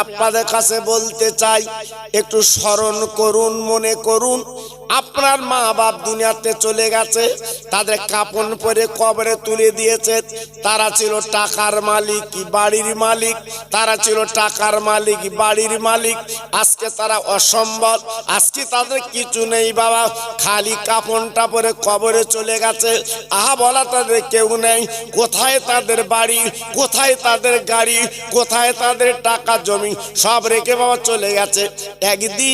আপনাদের কাছে বলতে চাই, একটু স্মরণ করুন, মনে করুন, আপনার মা বাপ দুনিয়াতে চলে গেছে, তাদের কাপন পরে কবরে তুলে দিয়েছে। তারা ছিল টাকার মালিক, বাড়ির মালিক, তারা ছিল টাকার মালিক, বাড়ির মালিক। আজকে তারা অসম্বল, আজকে তাদের কিছু নেই বাবা, খালি কাপনটা পরে কবরে চলে গেছে। আহা বলা তাদের কেউ নেই। কোথায় তাদের বাড়ি, কোথায় তাদের গাড়ি, কোথায় তাদের টাকা জমি, সব রেখে বাবা চলে গেছে। একদিন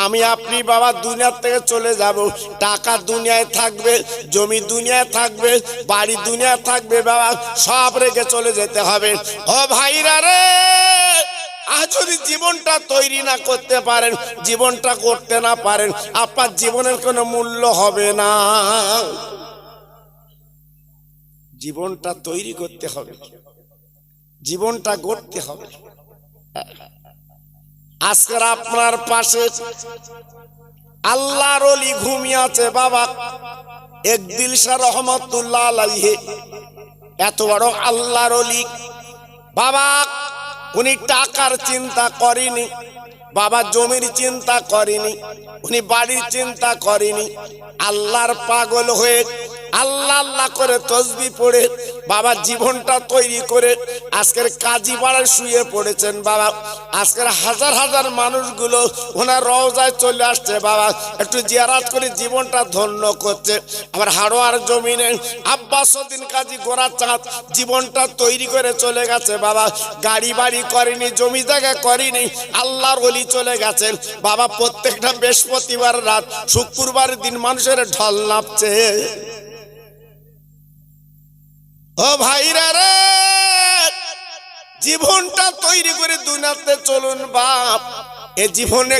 আমি আপনি বাবা দুনিয়ার থেকে চলে যাব, টাকা দুনিয়ায় থাকবে, জমি দুনিয়ায় থাকবে, বাড়ি দুনিয়ায় থাকবে বাবা, সব রেখে চলে যেতে হবে। ও ভাইরা রে, আজ যদি জীবনটা তৈরি না করতে পারেন, জীবনটা করতে না পারেন, আপনার জীবনের কোনো মূল্য হবে না। জীবনটা তৈরি করতে হবে, জীবনটা গড়তে হবে। আজকের আপনার পাশে আল্লাহর ওলি ঘুমিয়ে আছে বাবা, এক দিলশা রহমতুল্লাহ আলাইহি। এত বড় আল্লাহর ওলি বাবা, উনি টাকার চিন্তা করেনি বাবা, জমির চিন্তা করেনি, উনি বাড়ির চিন্তা করেনি। আল্লাহর পাগল হয়ে আল্লাহ আল্লাহ করে তসবিহ পড়ে বাবা জীবনটা তৈরি করে আজকের কাজী পাড়ায় শুয়ে পড়েছেন বাবা। আজকের হাজার হাজার মানুষগুলো ওনার রওজায় চলে আসছে বাবা, একটু জিয়ারত করে জীবনটা ধন্য করছে। আবার হাড়োয়ার জমিনে আব্বাসউদ্দিন কাজী গোরাচাঁদ জীবনটা তৈরি করে চলে গেছে বাবা, গাড়ি বাড়ি করেনি, জমি জায়গা করেনি, আল্লাহর ওলি চলে গেছেন বাবা। প্রত্যেকটা বৃহস্পতিবার রাত, শুক্রবার দিন মানুষের ঢল নাপছে। ও ভাইরা রে, জীবনটা তৈরি করে দুনিয়াতে চলুন বাপ, এ জীবনে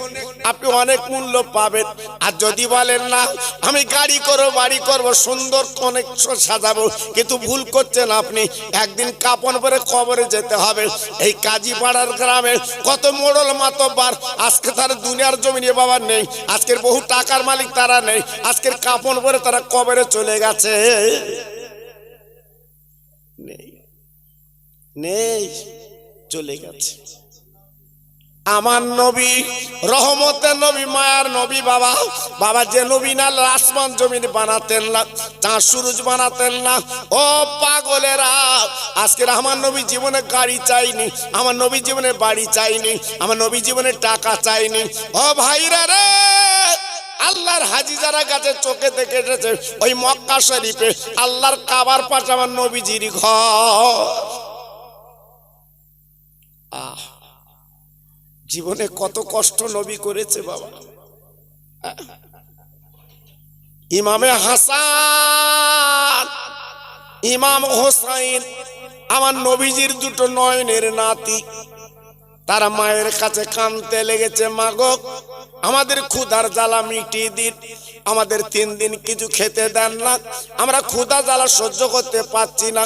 আপনি অনেক মূল্য পাবেন। আর যদি বলেন না আমি গাড়ি করবো, বাড়ি করবো, সুন্দর অনেক সাজাবো, কিন্তু ভুল করছেন আপনি। একদিন কাপন পরে কবরে যেতে হবে। এই কাজীপাড়ার গ্রামে কত মোড়ল মাতব্বার আজকে তার দুনিয়ার জমিনে বাবা নেই, আজকের বহু টাকার মালিক তারা নেই, আজকের কাপন পরে তারা কবরে চলে গেছে। নেই, চলে গেছে। আমার নবী রহমতের নবী, মায়ার নবী বাবা, বাবা যে নবী না আসমান জমিন বানাতেন না, চাঁদ সূরজ বানাতেন না। ও পাগলেরা, আজকের আমার নবী জীবনে গাড়ি চাইনি, আমার নবী জীবনে বাড়ি চাইনি, আমার নবী জীবনে টাকা চাইনি। ও ভাইরা রে, আল্লাহর হাজি যারা গাছে চোখে দেখে এসেছে ওই মক্কা শরীফে আল্লাহর কাবার পাশে আমার নবীজির ঘর। জীবনে কত কষ্ট নবী করেছে বাবা। ইমামে হাসান, ইমাম হোসাইন আমার নবীজির দুটো নয়নের নাতি, তারা মায়ের কাছে কাঁদতে লেগেছে, মা গো আমাদের ক্ষুধার জ্বালা মিটিয়ে দিন, আমাদের 3 দিন কিছু খেতে দেন না, আমরা ক্ষুধা জ্বালা সহ্য করতে পারছি না।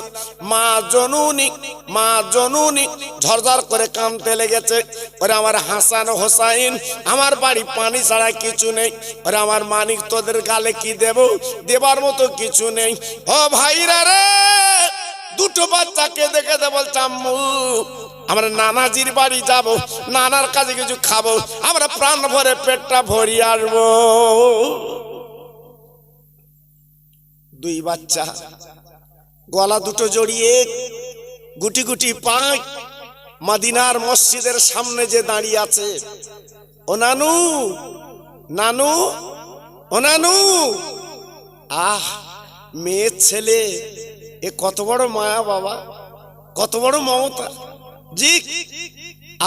মা জননী ঝরঝর করে কাঁদতে লেগেছে। ওরে আমার হাসান হোসাইন, আমার বাড়ি পানি ছাড়া কিছু নেই, ওরে আমার মানিক তোদের গালে কি দেব, দেবার মতো কিছু নেই। ও ভাইরা রে, দুটো বাচ্চাকে দেখে বলছে আম্মু আমরা নানাজির বাড়ি যাব, নানার কাছে কিছু খাবো, আমরা প্রাণ ভরে পেটটা ভরিয়ে আসবো। 2 বাচ্চা গলা দুটো জড়িয়ে গুটি গুটি পায় মদিনার মসজিদের সামনে যে দাঁড়িয়ে আছে, ও নানু, নানু, ও নানু। আহ, মেয়ে ছেলে, এ কত বড় মায়া বাবা, কত বড় মমতা। জি,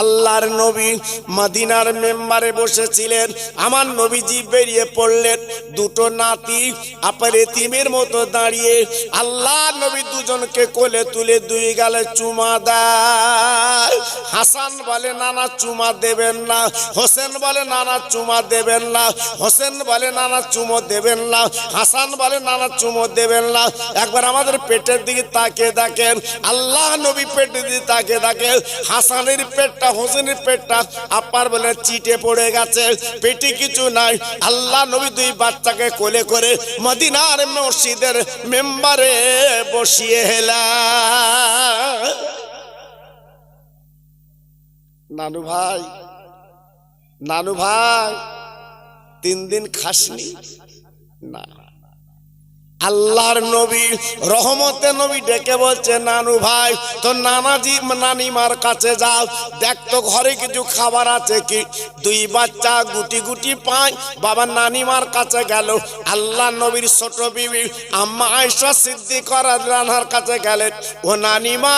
আল্লাহর নবী মদিনার মেম্বারে বসেছিলেন, আমার নবীজি বেরিয়ে পড়লেন, দুটো নাতি আপার এতিমের মতো দাঁড়িয়ে। আল্লাহ নবী দুজনকে কোলে তুলে 2 গালে চুমা দেয়। হাসান বলে নানা চুমা দেবেন না, হোসেন বলে নানা চুমা দেবেন না, হোসেন বলে নানা চুমো দেবেন না, হাসান বলে নানা চুমো দেবেন না। একবার আমাদের পেটের দিকে তাকিয়ে দেখেন, আল্লাহ নবী পেটের দিকে তাকিয়ে দেখেন, হাসানের পেটটা, হোসেনের পেটটা আপার বলে চিটে পড়ে গেছে, পেটে কিছু নাই। আল্লাহ নবী 2 বাচ্চাকে কোলে করে মদিনার মসজিদের মেম্বারে বসিয়ে এলেন। নানু ভাই, নানু ভাই 3 দিন খাসনি না। আল্লাহর নবী রহমতের নবী ডেকে বলছে, নানু ভাই তো নানাজি নানিমার কাছে যাও, দেখ তো ঘরে কিছু খাবার আছে কি। 2 বাচ্চা গুটি গুটি পায় বাবা নানিমার কাছে গেল। আল্লাহ নবীর ছোট বিবি আম্মা আয়েশা সিদ্দিকা রাদিয়াল্লাহু আনহার কাছে গেলেন, ও নানিমা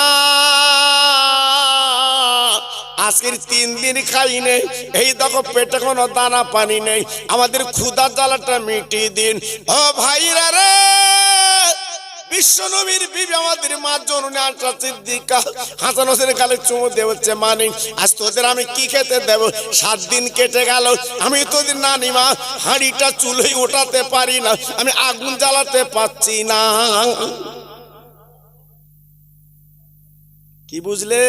আজকের 3 দিন খাই নেই, এই দেখো পেটে কোনো দানা পানি নেই, আমাদের ক্ষুধা জ্বালাটা মিটিয়ে দিন। ও ভাইরা রে, বিশ্ব নবীর বিবি আমাদের মা জননী আয়েশা সিদ্দিকা হাসান হোসেনের গালে চুমু দিয়ে বলছে, মানে আজ তোদের আমি কি খেতে দেব? 7 দিন কেটে গেল, আমি তোদের নানিমা হাঁড়িটা চুলোয় ওঠাতে পারি না, আমি আগুন জ্বালাতে পারছি না। কি বুঝলে?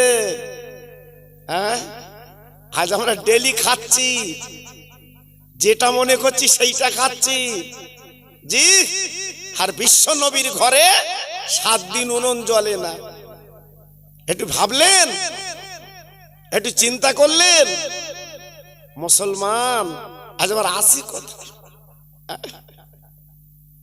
হ্যাঁ, আজ আমরা ডেলি খাচ্ছি, যেটা মনে করছি সেইটা খাচ্ছি। জি, আর বিশ্ব নবীর ঘরে 7 দিন উনুন জ্বলে না। একটু ভাবলেন, একটু চিন্তা করলেন? মুসলমান আজ আমার আসি কথা।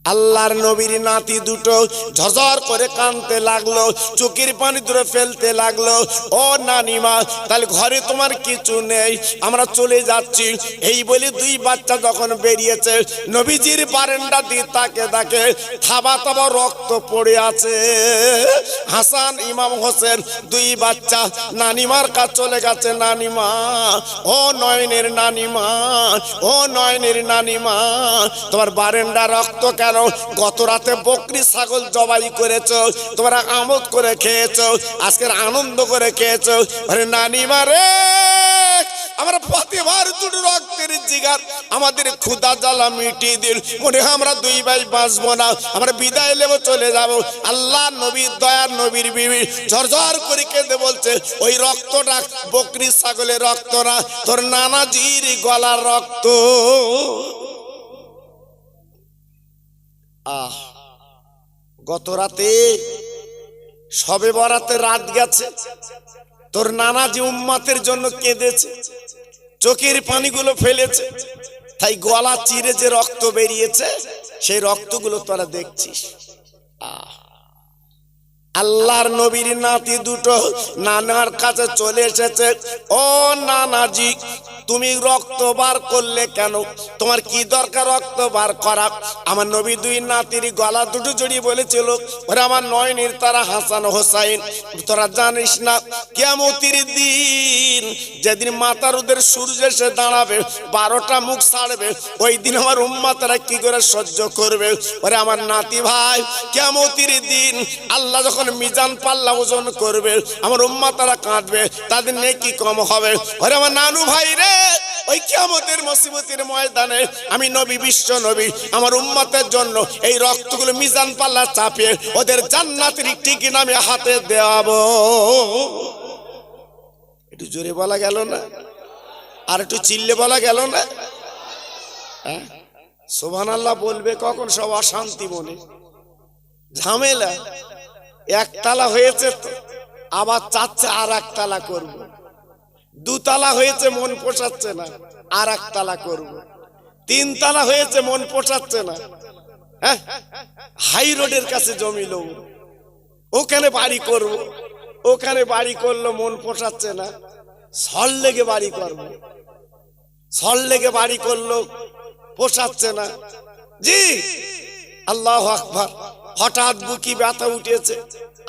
আল্লাহর নবীর নাতি দুটো ঝরঝর করে কাঁদতে লাগলো, চোখের পানি ধরে ফেলতে লাগলো। ও নানিমা, তাহলে ঘরে তোমার কিছু নেই, আমরা চলে যাচ্ছি। এই বলে 2 বাচ্চা যখন বেরিয়েছে, নবীজির বারান্দা দিয়ে তাকে দেখে থাবা থাবা রক্ত পড়ে আছে। হাসান ইমাম হোসেন 2 বাচ্চা নানিমার কাছে চলে গেছে। নানিমা, ও নয়নের নানিমা, ও নয়নের নানিমা, তোমার বারান্দা রক্ত কেন? গত রাতে বকরি ছাগল জবাই করেছো, তোমরা আমোদ করে খেয়েছো, আজকের আনন্দ করে খেয়েছো। আরে নানিমা রে, আমরা প্রতিবার দুটো রক্তের জিগার, আমাদের ক্ষুধা জ্বালা মিটিয়ে দিন, মনে হয় আমরা 2 ভাই বাঁচবো না, আমরা বিদায় নেব, চলে যাব। আল্লাহ নবীর দয়ার নবীর বিবি ঝরঝর করে কেঁদে বলছে, ওই রক্তটা বকরি ছাগলের রক্ত না, তোর নানাজির গলার রক্ত। গত রাতে শবে বরাতে রাত গেছে, তোর নানাজি উম্মতের জন্য কেঁদেছে, চোখের পানিগুলো ফেলেছে, তাই গলা চিরে যে রক্ত বেরিয়েছে সেই রক্তগুলো তোরা দেখছিস। আল্লাহর নবীর নাতি দুটো নানার কাছে চলে এসেছে। ও নানাজি, তুমি রক্ত বার করলে কেন? তোমার কি দরকার রক্ত বার করা? আমার নবী 2 নাতির গলা দুটো জড়িয়ে বলেছিল, ওরা আমার নয়নের তারা হাসান হোসাইন, তোরা জানিস না কিয়ামতের দিন যেদিন মাতার ওদের সূর্য এসে দাঁড়াবে, 12টা মুখ ছাড়বে, ওই দিন আমার উম্মতরা কি করে সহ্য করবে? ওরে আমার নাতি ভাই, কিয়ামতের দিন আল্লাহ যখন মিজান পাল্লা ওজন করবে, আমার উম্মতরা কাঁদবে, তাদের নেকি কম হবে। ওরে আমার নানু ভাই রে, ওই কিয়ামতের মুসিবতের ময়দানে আমি নবী, বিশ্ব নবী, আমার উম্মতের জন্য এই রক্তগুলো মিজান পাল্লা চাপিয়ে ওদের জান্নাতের টিকিট আমি হাতে দেওয়াবো। একটু জোরে বলা গেল না? আর একটু চিল্লে বলা গেল না? সুবহানাল্লাহ বলবে কখন? সব অশান্তি মনে, ঝামেলা। 1 তালা হয়েছে তো আবার চাচ্ছে আর 1 তালা করবো, 2 তালা হয়েছে মন পোষাচ্ছে না, আর 1 তালা করব, 3 তালা হয়েছে মন পোষাচ্ছে না, হ্যাঁ হাই রোডের কাছে জমি লব, ওখানে বাড়ি করব, ওখানে বাড়ি করলো মন পোষাচ্ছে না, সল লেগে বাড়ি করব, সল লেগে বাড়ি করলো পোষাচ্ছে না। জি, আল্লাহু আকবার। হঠাৎ বুকি ব্যথা উঠেছে,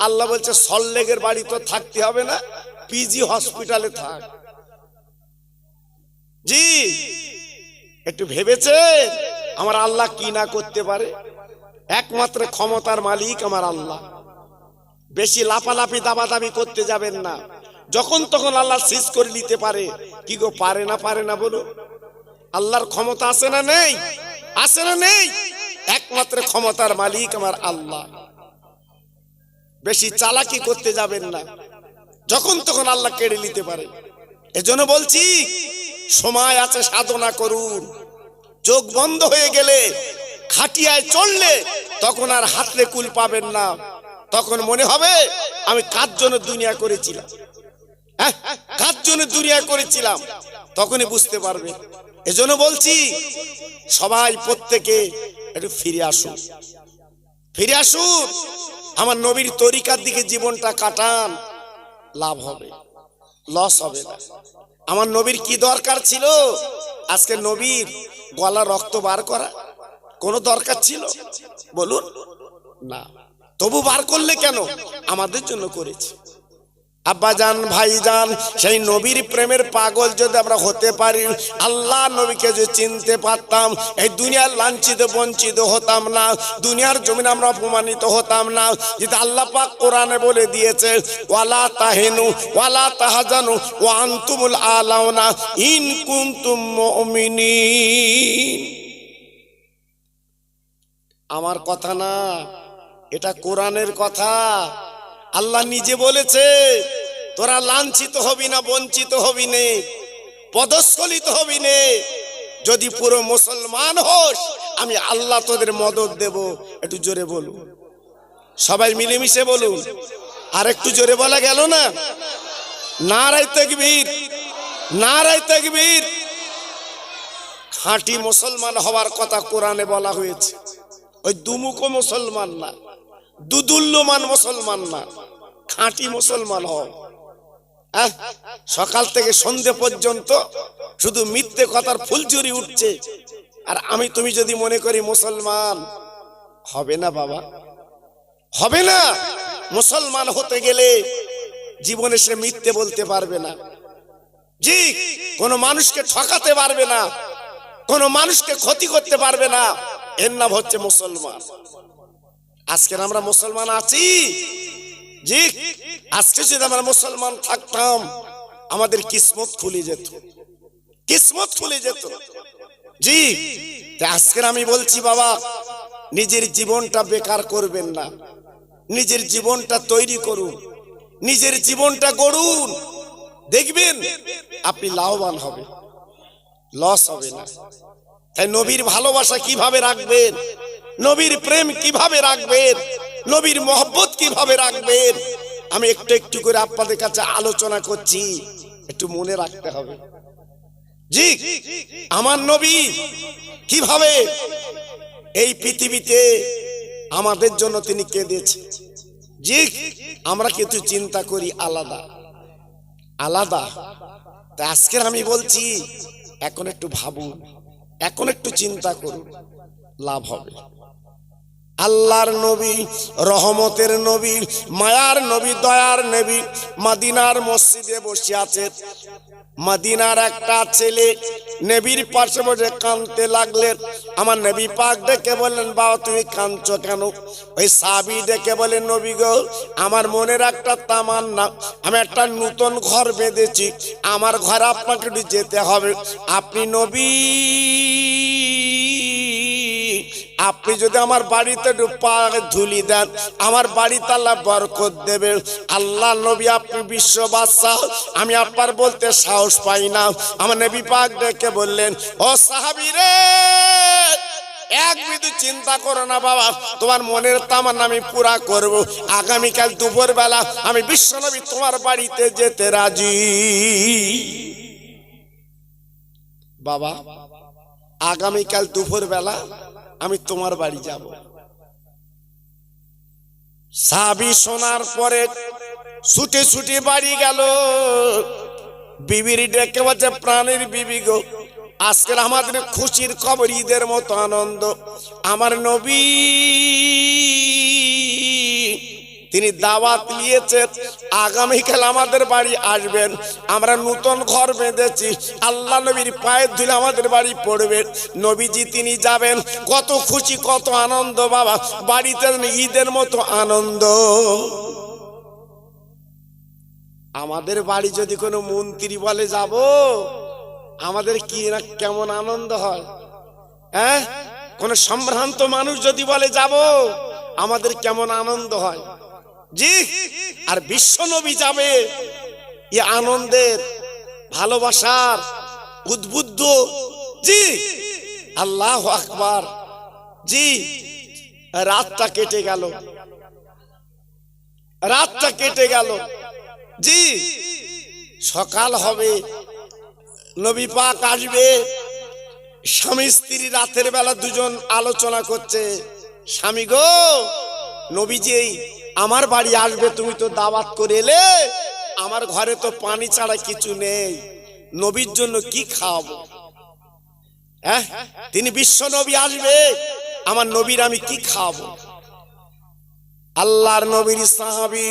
আল্লাহ বলছে সল লেগের বাড়ি তো থাকতে হবে না, পিজি হসপিটালে থাক। জি, একটু ভেবেছে আমার আল্লাহ কি না করতে পারে? একমাত্র ক্ষমতার মালিক আমার আল্লাহ। বেশি লাফালাফি দাবাদাবি করতে যাবেন না, যখন তখন আল্লাহ সিজ করে নিতে পারে। কি গো, পারে না? পারে না বলো? আল্লাহর ক্ষমতা আছে না নেই? আছে না নেই? একমাত্র ক্ষমতার মালিক আমার আল্লাহ। বেশি চালাকি করতে যাবেন না, যখন তখন আল্লাহ কেড়ে নিতে পারে। এজন্য বলছি সময় আছে, সাধনা করুন। চোখ বন্ধ হয়ে গেলে, খাটিয়ায় চললে তখন আর হাতলে কুল পাবেন না, তখন মনে হবে আমি কার জন্য দুনিয়া করেছিলাম। কার জন্য দুনিয়া করেছিলাম, তখনই বুঝতে পারবে। এজন্য বলছি সবাই প্রত্যেকে একটু ফিরে আসুন, ফিরে আসুন, আমার নবীর তরিকার দিকে জীবনটা কাটান, লাভ হবে, লস হবে না। আমার নবীর কি দরকার ছিল আজকে নবীর গলা রক্ত বার করা? কোনো দরকার ছিল বলুন না। তবু বার করলে কেন? আমাদের জন্য করেছে। আব্বাজান ভাইজান, সেই নবীর প্রেমের পাগল যদি আমরা হতে পারি, আল্লাহ নবীকে যদি চিনতে পারতাম, এই দুনিয়ার লাঞ্ছিত বঞ্চিত হতাম না, দুনিয়ার জমিনে আমরা অপমানিত হতাম না। যেটা আল্লাহ পাক কোরআনে বলে দিয়েছে, ওয়ালা তাহিনু ওয়ালা তাহজানু ওয়া আনতুমুল আলাউনা ইন কুনতুম মুমিনিন। আমার কথা না, এটা কোরআনের কথা। আল্লাহ নিজে বলেছে, তোরা লাঞ্ছিত হবি না, বঞ্চিত হবি নে, পদস্খলিত হবি নে। যদি পুরো মুসলমান হোস, আমি আল্লাহ তোদের মদদ দেব। একটু জোরে বলুন, সবাই মিলেমিশে বলুন। আর একটু জোরে বলা গেল না? নারায়ে তাকবীর, নারায়ে তাকবীর। খাঁটি মুসলমান হওয়ার কথা কোরআনে বলা হয়েছে। ওই দুমুখো মুসলমান না, দুদুল্যমান মুসলমান না, খাঁটি মুসলমান হও। সকাল থেকে সন্ধে পর্যন্ত শুধু মিথ্যে কথার ফুলঝুরি উঠছে, আর আমি তুমি যদি মনে করি মুসলমান, হবে না বাবা, হবে না। মুসলমান হতে গেলে জীবনে সে মিথ্যে বলতে পারবে না, জি, কোনো মানুষকে ঠকাতে পারবে না, কোনো মানুষকে ক্ষতি করতে পারবে না। এর নাম হচ্ছে মুসলমান। আজকে আমরা মুসলমান আছি, জি। আজকে যদি আমরা মুসলমান থাকতাম, আমাদের কিসমত খুলে যেত, কিসমত খুলে যেত, জি। আজকে আমি বলছি বাবা, নিজের জীবনটা বেকার করবেন না, নিজের জীবনটা তৈরি করুন, নিজের জীবনটা গড়ুন। দেখবেন আপনি লাভবান হবে, লস হবে না। তাই নবীর ভালোবাসা কিভাবে রাখবেন, নবীর প্রেম কিভাবে রাখবেন, নবীর মহব্বত কিভাবে রাখবেন, আমি একটু একটু করে আপনাদের কাছে আলোচনা করছি, একটু মনে রাখতে হবে। জি, আমার নবী কিভাবে এই পৃথিবীতে আমাদের জন্য তিনি কেঁদেছে। জি, আমরা কিন্তু চিন্তা করি আলাদা আলাদা। তা আজকে আমি বলছি, এখন একটু ভাবুন, এখন একটু চিন্তা করুন, লাভ হবে। আল্লাহর নবী, রহমতের নবী, মায়ার নবী, দয়ার নবী মদিনার মসজিদে বসে আছে। মদিনার একটা ছেলে নবীর পাশে বসে কাঁদতে লাগলেন। আমার নবী পাক ডেকে বললেন, বাবা তুমি কাঁদছো কেন? ওই সাহাবী ডেকে বলেন, নবী গো, আমার মনের একটা তামান্না, আমি একটা নতুন ঘর বেঁধেছি, আমার ঘরে আপনাকে একটু যেতে হবে। আপনি নবী, আপনি যদি আমার বাড়িতে একটু পা ধুলি দেন, আমার বাড়িতে আল্লাহ বরকত দেবে। আল্লাহ নবী, আপনি বিশ্ব বাদশাহ, আমি আপনার বলতে সাহস পাই না। আমার নবী পাক ডেকে বললেন, ও সাহাবী রে, এক বিন্দু চিন্তা করো না বাবা, তোমার মনের তামান্না আমি পুরা করব। আগামীকাল দুপুর বেলা আমি বিশ্ব নবী তোমার বাড়িতে যেতে রাজি। বাবা, আগামীকাল দুপুর বেলা আমি তোমার বাড়ি যাব। সাহাবী শোনার পরে ছুটে ছুটে বাড়ি গেল। বিবির ডেকে বলছে, প্রাণের বিবি গো, আজকের আমাদের খুশির খবর, ঈদের মতো আনন্দ। আমার নবী তিনি দাওয়াত নিয়েছেন, আগামীকাল আমাদের বাড়ি আসবেন। আমরা নতুন ঘর বেঁধেছি, আল্লাহ নবীর পায়ের ধুলে আমাদের বাড়ি পড়বে। নবীজি তিনি যাবেন, কত খুশি, কত আনন্দ বাবা, বাড়িতে ঈদের মতো আনন্দ। আমাদের বাড়ি যদি কোনো মন্ত্রী বলে যাব, আমাদের কি না কেমন আনন্দ হয়, হ্যাঁ? কোন সম্ভ্রান্ত মানুষ যদি বলে যাব, আমাদের কেমন আনন্দ হয়, জি। আর বিশ্ব নবী যাবে, এই আনন্দের, ভালোবাসার উদ্বুদ্ধ, জি। আল্লাহু আকবার, জি। রাতটা কেটে গেল, রাতটা কেটে গেল, জি। সকাল হবে, নবী পাক আসবে। স্বামী স্ত্রী রাতের বেলা দুজন আলোচনা করছে, স্বামী গো, নবীজি আমার বাড়ি আসবে, তুমি তো দাওয়াত করে এলে, আমার ঘরে তো পানি ছাড়া কিছু নেই, নবীর জন্য কি খাওয়াবো? হ্যাঁ, তিনি বিশ্ব নবী আসবে, আমার নবীর আমি কি খাওয়াবো? আল্লাহর নবীর সাহাবী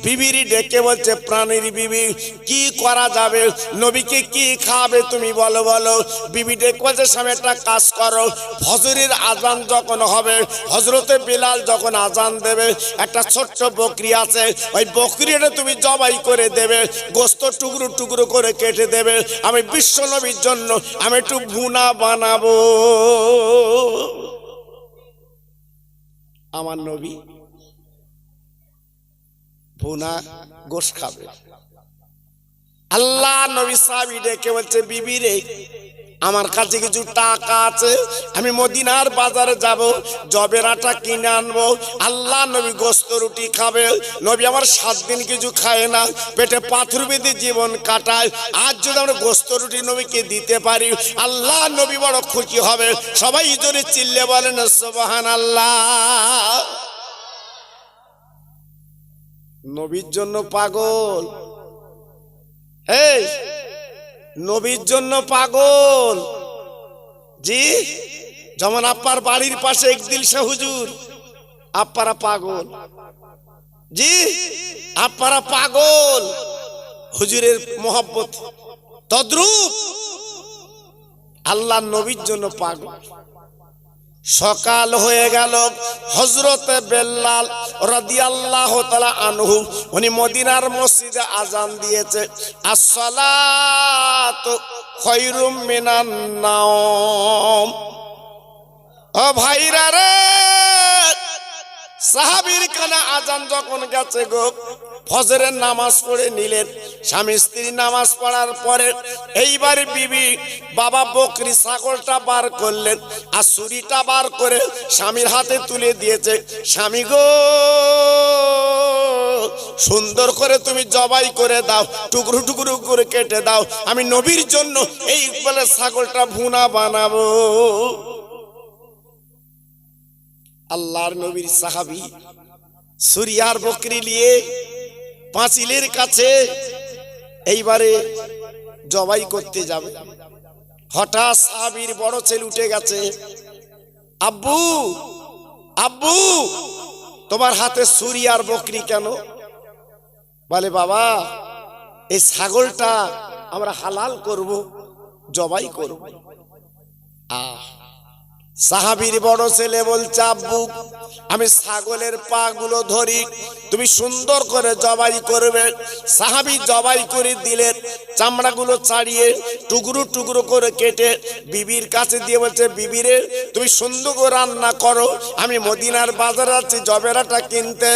বিবির ডেকে বলছে, প্রাণীর বিবি কি করা যাবে, নবীকে কি খাবে তুমি বলো বলো। বিবি ডেকে বলছে, স্বামী একটা কাজ করো, ফজরের আজান যখন হবে, হযরতে বিলাল যখন আজান দেবে, একটা ছোট্ট বকরি আছে, ওই বকরিটা তুমি জবাই করে দেবে, গোস্ত টুকরো টুকরো করে কেটে দেবে, আমি বিশ্ব নবীর জন্য আমি একটু ভুনা বানাবো। আমার নবী ভুনা গোশ খাবে। আল্লাহ নবী সাহাবী ডেকে বলছে, বিবি রে, আমার কাছে কিছু টাকা আছে, আমি মদিনার বাজারে যাব, জবের আটা কিনে আনবো। আল্লাহ নবী গোস্ত রুটি খাবে। নবী আমার 7 দিন কিছু খায় না, পেটে পাথর বেঁধে জীবন কাটায়। আজ যদি আমরা গোস্ত রুটি নবীকে দিতে পারি, আল্লাহ নবী বড় খুশি হবে। সবাই জোরে চিল্লে বলেন সুবহানাল্লাহ। নবীর জন্য পাগল, এই নবীর জন্য পাগল। জি, যেমন আপনার বাড়ির পাশে একদিল শাহ হুজুর, আপনারা পাগল। জি, আপনারা পাগল হুজুরের মোহব্বত, তদ্রূপ আল্লাহ নবীর জন্য পাগল। সকাল হয়ে গেল, হযরতে বেলাল রাদিয়াল্লাহু তাআলা আনহু উনি মদিনার মসজিদে আজান দিয়েছে, আসসালাতু খায়রুম মিনান নাওম। ও ভাইরা রে, সাহাবীর কানে আজান যখন গেছে গো, ফজরের নামাজ পড়ে নিলেন। স্বামী স্ত্রী নামাজ পড়ার পরে এইবার বিবি বাবা বকরি ছাগলটা বার করলেন, আর ছুরিটা বার করে স্বামীর হাতে তুলে দিয়েছে। স্বামী গো, সুন্দর করে তুমি জবাই করে দাও, টুকরো টুকরো করে কেটে দাও, আমি নবীর জন্য এই বলে ছাগলটা ভুনা বানাবো। আল্লাহর নবীর সাহাবী সুরিয়ার বকরি নিয়ে পাঁচিলের কাছে এইবারে জবাই করতে যাবে। হঠাৎ সাহাবীর বড় ছেলে উঠে গেছে, আব্বু আব্বু, তোমার হাতে সুরিয়ার বকরি কেন? বলে, বাবা, এই ছাগলটা আমরা হালাল করব, জবাই করব। সাহাবীর বড় ছেলে বলছে, আব্বু, আমি ছাগলের পা গুলো ধরি, তুমি সুন্দর করে জবাই করবে। সাহাবী জবাই করে দিলেন, চামড়াগুলো ছাড়িয়ে টুকরো টুকরো করে কেটে বিবির কাছে দিয়ে বলছে, বিবি রে, তুমি সুন্দর করে রান্না করো, আমি মদিনার বাজারে আছি জবেরাটা কিনতে।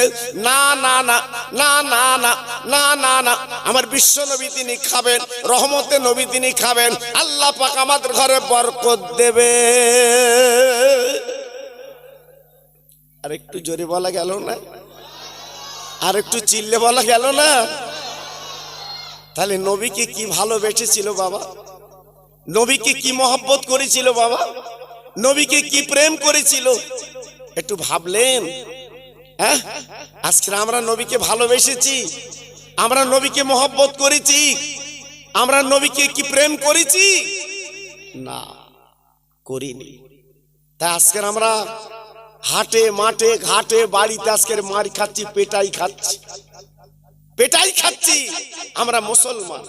না না না না না না না না না, আমার বিশ্ব নবী তিনি খাবেন, রহমতে নবী তিনি খাবেন, আল্লাহ পাক আমাদের ঘরে বরকত দেবে। আর একটু জোরে বলা গেল না? আর একটু চিল্লে বলা গেল না? তাহলে নবীকে কি ভালোবেসেছিল বাবা, নবীকে কি মহব্বত করেছিল বাবা, নবীকে কি প্রেম করেছিল, একটু ভাবলেন? হ্যাঁ, আজকে আমরা নবীকে ভালোবেসেছি, আমরা নবীকে মহব্বত করেছি, আমরা নবীকে কি প্রেম করেছি? না, করিনি। তাই আজকে আমরা হাটে মাঠে ঘাটে বাড়িতে আজকের মার খাচ্ছি, পেটাই খাচ্ছি, পেটাই খাচ্ছি। আমরা মুসলমান।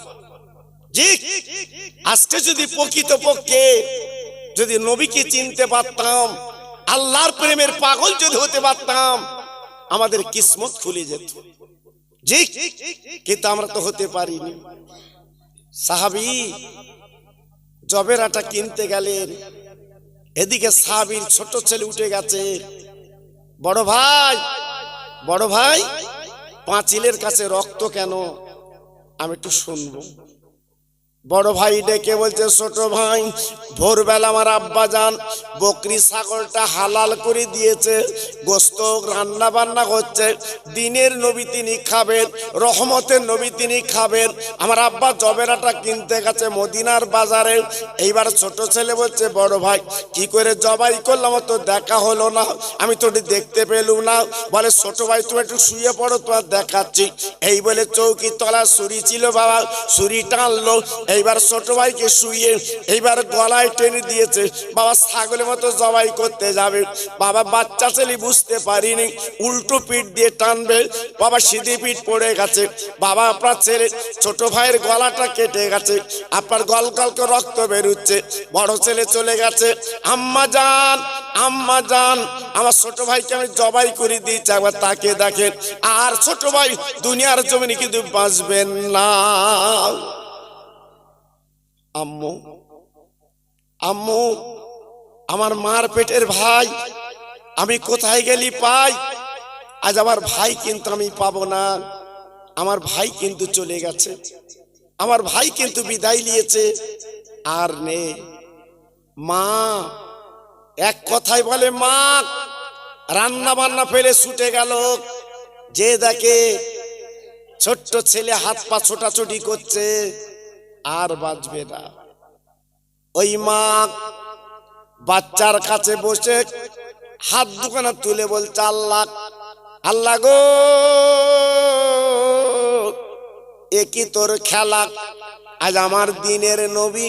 জি, আজকে যদি প্রকৃতপক্ষে যদি নবীকে চিনতে পারতাম, আল্লাহর প্রেমের পাগল যদি হতে পারতাম, আমাদের কিসমত খুলে যেত। জি, কিন্তু আমরা তো হতে পারিনি। সাহাবী জবের আটা কিনতে গেলেন, এদিকে সাহাবীর ছোট ছেলে উঠে গেছে, বড় ভাই, বড় ভাই, পাঁচিলের কাছে রক্ত কেন? আমি একটু শুনবো। বড় ভাই ডেকে বলছে, ছোট ভাই ভোরবেলা আমার আব্বা যান বকরি ছাগলটা হালাল করে দিয়েছে, গোস্ত রান্না বান্না হচ্ছে, দিনের নবী তিনি খাবেন, রহমতের নবী তিনি খাবেন। আমার আব্বা জবেরাটা কিনতে গেছে মদিনার বাজারে। এইবার ছোট ছেলে বলছে, বড় ভাই কি করে জবাই করলাম, তো দেখা হলো না, আমি তো দেখতে পেলুম না। বলে, ছোট ভাই তুমি একটু শুয়ে পড়ো, তোমার দেখাচ্ছি। এই বলে চৌকি তলা ছুরি ছিল বাবা, ছুরি টানলো। এইবার ছোট ভাইকে শুয়ে এইবার গলায় টেনে দিয়েছে, বাবা ছাগলের মতো জবাই করতে যাবে। বাবা বাচ্চা ছেলে বুঝতে পারিনি, উল্টো পিঠ দিয়ে টানবে, বাবা সিধে পিঠ পড়ে গেছে। বাবা আপনার ছেলে ছোট ভাইয়ের গলাটা কেটে গেছে, আপনার গল গলকে রক্ত বেরোচ্ছে। বড় ছেলে চলে গেছে, আম্মা যান আম্মা যান, আমার ছোট ভাইকে আমি জবাই করে দিয়েছি, একবার তাকে দেখেন। আর ছোট ভাই দুনিয়ার জমিনে কিন্তু বাঁচবেন না। আম্মু আম্মু, আমার মার পেটের ভাই, আমি কোথায় গেলি পাই? আজ আমার ভাই কিন্তু আমি পাবো না, আমার ভাই কিন্তু চলে গেছে, আমার ভাই কিন্তু বিদায় নিয়েছে, আর নে। মা এক কথাই বলে, মা রান্না বান্না ফেলে ছুটে গেল, যে দেখে ছোট্ট ছেলে হাত পা ছোটাছুটি করছে, আর বাঁচবে না। ওই মা বাচ্চার কাছে বসে হাত দুখানা তুলে বলছে, আল্লাহ আল্লাহ গো, এ কি তোর খেলা, আজ আমার দিনের নবী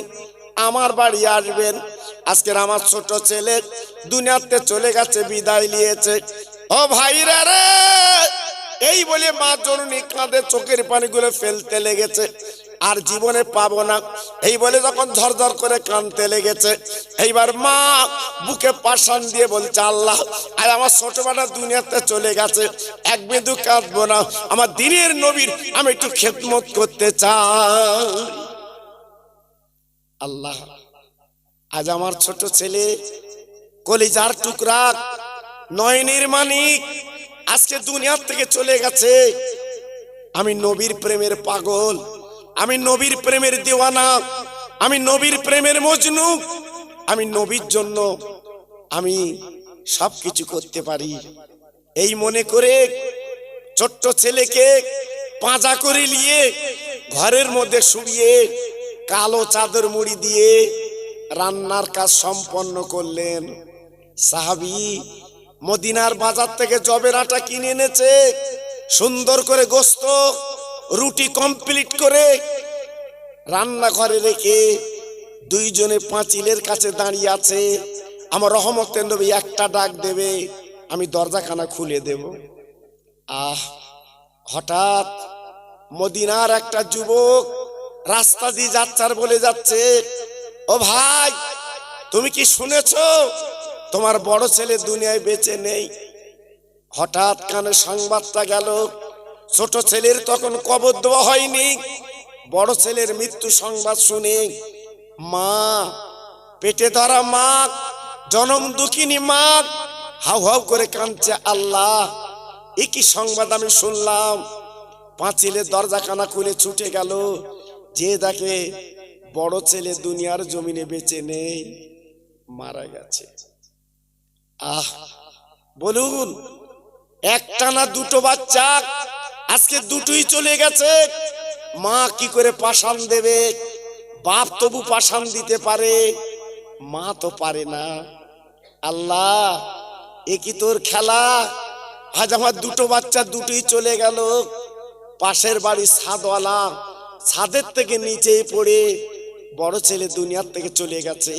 আমার বাড়ি আসবেন, আজকের আমার ছোট ছেলে দুনিয়াতে চলে গেছে, বিদায় নিয়েছে। ও ভাইরা রে, এই বলে মা জননী কাঁদে, চোখের পানিগুলো ফেলতে লেগেছে, আর জীবনে পাবো না এই বলে যখন ঝরঝর করে কাঁদতে লেগেছে। এইবার মা বুকে পাশান দিয়ে বলছে, আল্লাহ আর আমার ছোট বেটা দুনিয়াতে চলে গেছে, এক বিন্দু কাঁদবো না, আমার দিনের নবীর আমি একটু খেদমত করতে চাই। আল্লাহ আজ আমার ছোট ছেলে কলিজার টুকরা নয়নের মানিক আজকে দুনিয়ার থেকে চলে গেছে। আমি নবীর প্রেমের পাগল, আমি নবীর প্রেমের দিওয়ানা, আমি নবীর প্রেমের মজনু, আমি নবীর জন্য আমি সবকিছু করতে পারি। এই মনে করে ছোট্ট ছেলেকে পাঁজা করে নিয়ে ঘরের মধ্যে শুইয়ে কালো চাদর মুড়ি দিয়ে রান্নার কাজ সম্পন্ন করলেন। সাহাবী মদিনার বাজার থেকে জবের আটা কিনে এনেছে, সুন্দর করে গোস্ত রুটি কমপ্লিট করে রান্নাঘরে রেখে দুইজনে পাঁচিলের কাছে দাঁড়িয়ে আছে। আমার রহমতের নবী একটা ডাক দেবে, আমি দরজাখানা খুলে দেব। হঠাৎ মদিনার একটা যুবক রাস্তা দিয়ে যাচ্ছে আর বলে যাচ্ছে, ও ভাই তুমি কি শুনেছো তোমার বড় ছেলে দুনিয়ায় বেঁচে নেই? হঠাৎ কানে সংবাদটা গেল, ছোট ছেলের তখন কবর দেওয়া হয়নি, বড় ছেলের মৃত্যু সংবাদ শুনে মা, পেটে ধরা মা, জনম দুঃখিনী মা হাউ হাউ করে কাঁদছে, আল্লাহ এ কি সংবাদ আমি শুনলাম। পাঁচিলের দরজাখানা খুলে ছুটে গেল, যে দেখে বড় ছেলে দুনিয়ার জমিনে বেঁচে নেই, মারা গেছে। বলুন, একটা না দুটো বাচ্চা, আজকে দুটোই চলে গেছে। মা কি করে পাশান দেবে? বাপ তবু পাশান দিতে পারে, মা তো পারে না। আল্লাহ এ কি তোর খেলা? আজ আমার দুটো বাচ্চা দুটোই চলে গেল। পাশের বাড়ি ছাদওয়ালা, ছাদের থেকে নিচে পড়ে বড় ছেলে দুনিয়ার থেকে চলে গেছে।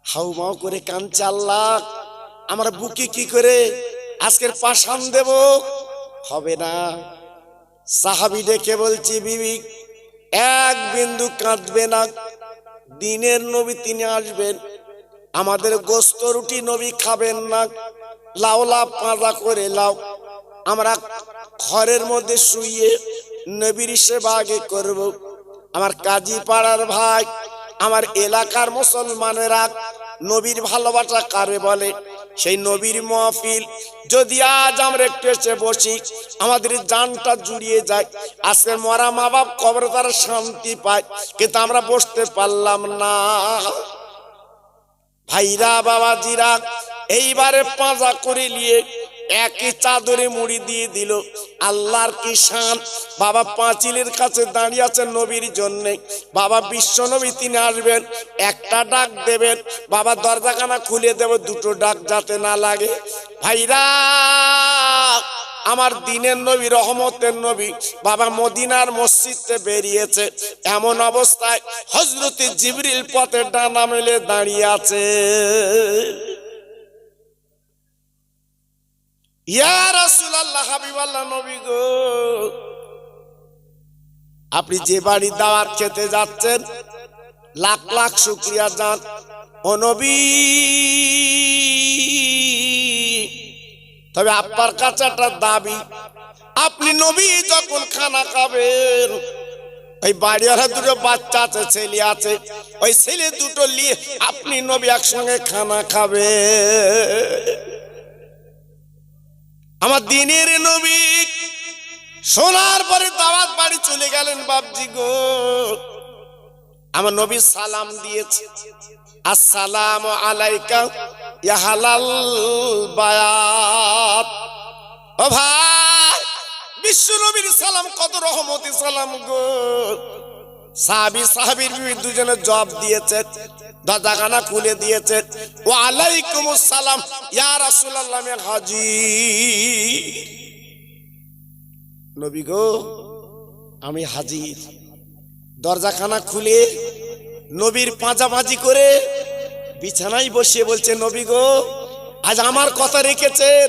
হাউমাউ করে কাঁদছে, আল্লাহ আমার বুকে কি করে আজকের পাশান দেব? হবে না। সাহাবী ডেকে বলছি, বিবি এক বিন্দু কাঁদবে না, দিনের নবী তিনি আসবেন, আমাদের গোস্ত রুটি নবী খাবেন না, লাউলা পাঁজা করে লাও, আমরা ঘরের মধ্যে শুয়ে নবীর সেবা আগে করব। আমার কাজী পাড়ার ভাই, আমার এলাকার মুসলমানেরা নবীর ভালোবাসা কারে বলে? সেই নবীর মাহফিল যদি আজ আমরা একটু এসে বসি, আমাদের জানটা জুড়িয়ে যায়। আজকে মরা মা বাপ কবরে তারা শান্তি পায়, কিন্তু আমরা বসতে পারলাম না। ভাইরা বাবাজিরা, এইবারে পাঁজা করে নিয়ে একই চাদরে মুড়ি দিয়ে দিল। আল্লাহর কি শান! বাবা পাঁচিলের কাছে দাঁড়িয়ে আছেন নবীর জন্যে। বাবা বিশ্ব নবী তিনি আসবেন, একটা ডাক দেবেন, বাবা দরজাখানা খুলে দেবে, দুটো ডাক যাতে না লাগে। ভাইরা, আমার দিনের নবী, রহমতের নবী বাবা মদিনার মসজিদে বেরিয়েছে। এমন অবস্থায় হযরতে জিবরিল পথে ডানা মেলে দাঁড়িয়ে আছে। ইয়া রাসূলুল্লাহ, হাবিবাল্লাহ, নবী গো, আপনি যে বাড়ি দাওয়াত খেতে যাচ্ছেন, লাখ লাখ শুকরিয়া জান। ও নবী, তবে আপনার কাছে একটা দাবি, আপনি নবী যখন খানা খাবেন, ওই বাড়িওয়ালা দুটো বাচ্চা আছে, ছেলে আছে, ওই ছেলে দুটো নিয়ে আপনি নবী একসঙ্গে খানা খাবে। আমার দিনের নবী শোনার পরে দাওয়াত বাড়ি চলে গেলেন। বাপজি গো, আমার নবী সালাম দিয়েছে, আসসালামু আলাইকা ইয়া হালাল বায়াত। ও ভাই, বিশ্ব নবীর সালাম কত রহমতি সালাম গো। সাহাবীর বিবি দুজনে জবাব দিয়েছে, দরজাখানা খুলে দিয়েছে, ওয়া আলাইকুমুস সালাম ইয়া রাসূলুল্লাহ, আমি হাজির। নবী গো, আমি হাজির। দরজাখানা খুলে নবীর পাঁজাপাঁজি করে বিছানায় বসে বলছে, নবী গো, আজ আমার কথা রেখেছেন,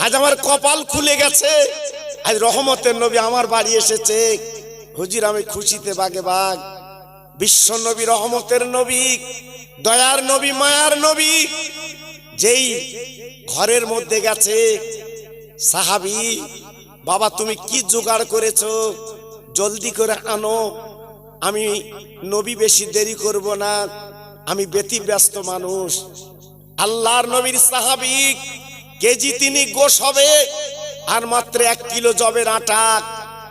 আজ আমার কপাল খুলে গেছে, আজ রহমতের নবী আমার বাড়ি এসেছে। হুজুর, আমি খুশিতে বাগে বাগ। বিশ্ব নবী, রহমতের নবী, দয়ার নবী, মায়ার নবী যেই ঘরের মধ্যে গেছে, সাহাবী, বাবা তুমি কি জোগাড় করেছো, জলদি করে আনো, আমি নবী বেশি দেরি করব না, আমি ব্যতিব্যস্ত মানুষ। আল্লাহর নবীর সাহাবী, কেজি তিনি গোশ হবে আর মাত্র 1 কিলো জবের আটা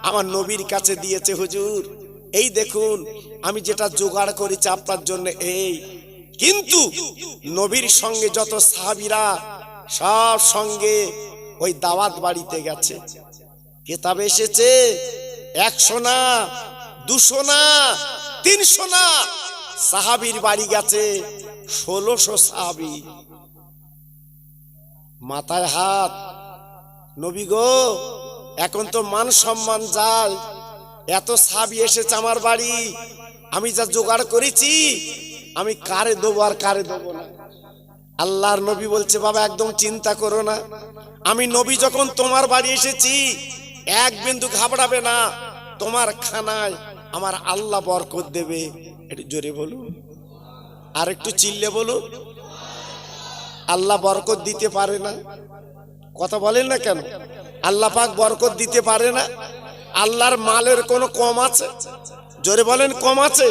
আমার নবীর কাছে দিয়েছে। হুজুর, এই দেখুন আমি যেটা জোগাড় করেছি আপনার জন্য এই। কিন্তু নবীর সঙ্গে যত সাহাবীরা সব সঙ্গে ওই দাওয়াত বাড়িতে গেছে। কিতাব এসেছে 100 না, 200 না, 300 না, সাহাবীর বাড়ি গেছে 1600 সাহাবী। মাথায় হাত। নবী গো, এখন তো মান সম্মান যায়, এত সাহাবী এসেছে আমার বাড়ি, আমি যা জোগাড় করেছি আমি কারে দেবো আর কারে দেবো না। আল্লাহর নবী বলছে, বাবা একদম চিন্তা করো না, আমি নবী যখন তোমার বাড়ি এসেছি এক বিন্দু ঘাবড়াবে না, তোমার খানায় আমার আল্লাহ বরকত দেবে। একটু জোরে বলুন, আর একটু চিল্লে বলুন। আল্লাহ বরকত দিতে পারে না? কথা বলেন না কেন? আল্লাহ পাক বরকত দিতে পারে না? আল্লাহর মালের কোনো কম আছে? জোরে বলেন, কম আছে?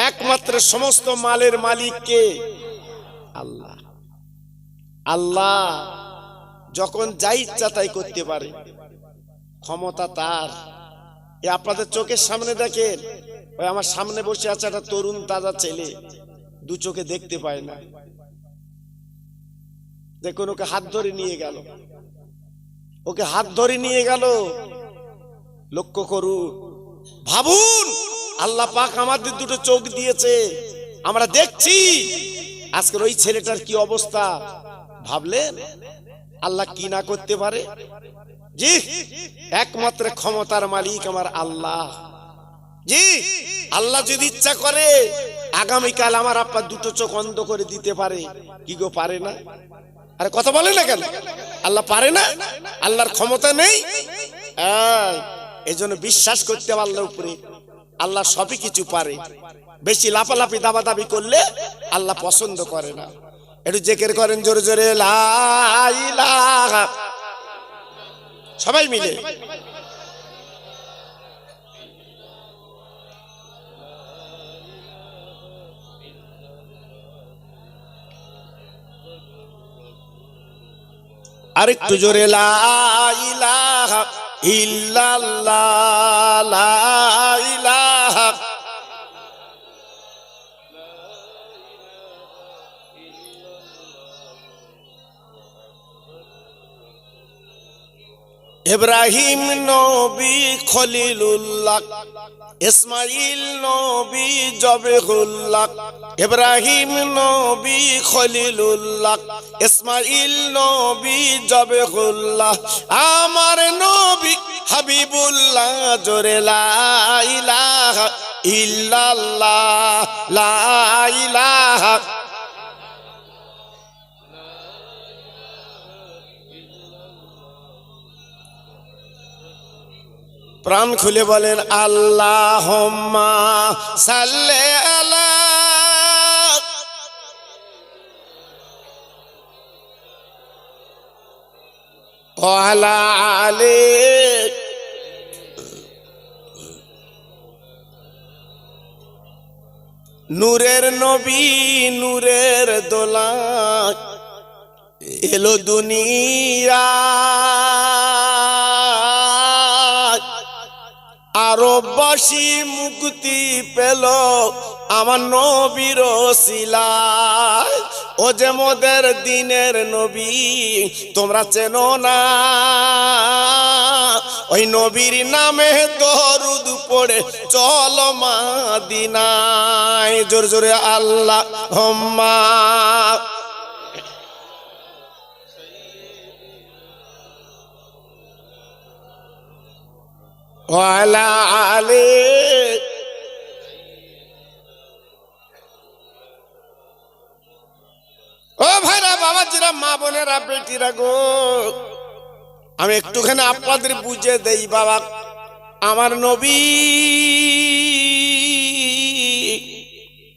একমাত্র সমস্ত মালের মালিক কে? আল্লাহ। আল্লাহ যখন যা ইচ্ছা তাই করতে পারে, ক্ষমতা তার। এ আপনাদের চোখের সামনে দেখেন, ওই আমার সামনে বসে আছে একটা তরুণ তাজা ছেলে, 2 চোখে দেখতে পায় না। দেখুন, ওকে হাত ধরে নিয়ে গেল, ওকে হাত ধরে নিয়ে গেল। লক্ষ্য করুন, ভাবুন, আল্লাহ পাক আমাদের 2টো চোখ দিয়েছে, আমরা দেখছি। আজকের ওই ছেলেটার কি অবস্থা ভাবলেন? আল্লাহ কি না করতে পারে? জি, একমাত্র ক্ষমতার মালিক আমার আল্লাহ। জি, আল্লাহ যদি ইচ্ছা করে আগামীকাল আমার আপনার 2টো চোখ অন্ধ করে দিতে পারে। কি গো, পারে না? আরে কথা বলে না কেন? আল্লাহ পারে না? আল্লাহর ক্ষমতা নেই? এই জন্য বিশ্বাস করতে হবে আল্লাহর উপরে। আল্লাহ সবই কিছু পারে। বেশি লাফালাফি দাবাদাবি করলে আল্লাহ পছন্দ করে না। একটু জিকির করেন জোরে জোরে, লা ইলাহা, সবাই মিলে। আরেকটু জোরে লা ইলাহা ইল্লাল্লাহ, লা ইলাহা। ইব্রাহিম নবী খলিলুল্লাহ, ইসমাইল নবী জবেহুল্লাহ। ইব্রাহিম নবী খলিলুল্লাহ, ইসমাইল নবী জবেহুল্লাহ। আমার নবী হাবিবুল্লাহ, জোরে লা ইলাহা ইল্লাল্লাহ, লা ইলাহা। প্রাণ খুলে বলেন আল্লাহুম্মা সাল্লি আলা ওয়া আলা আলি। নূরের নবী নূরের দোলা এলো দুনিয়া, আরববাসী মুক্তি পেল আমার নবীর ওসিলায়। ও যে মোদের দিনের নবী তোমরা চেনো না, ওই নবীর নামে দরুদ পড়ে চলো মদিনায়। জোরে জোরে আল্লাহুম্মা। ওয়ালা আলে। ও ভাইরা, বাবাজিরা, মা বোনেরা, বেটিরা গো, আমি একটুখানি আপনাদের বুঝে দেই বাবা। আমার নবী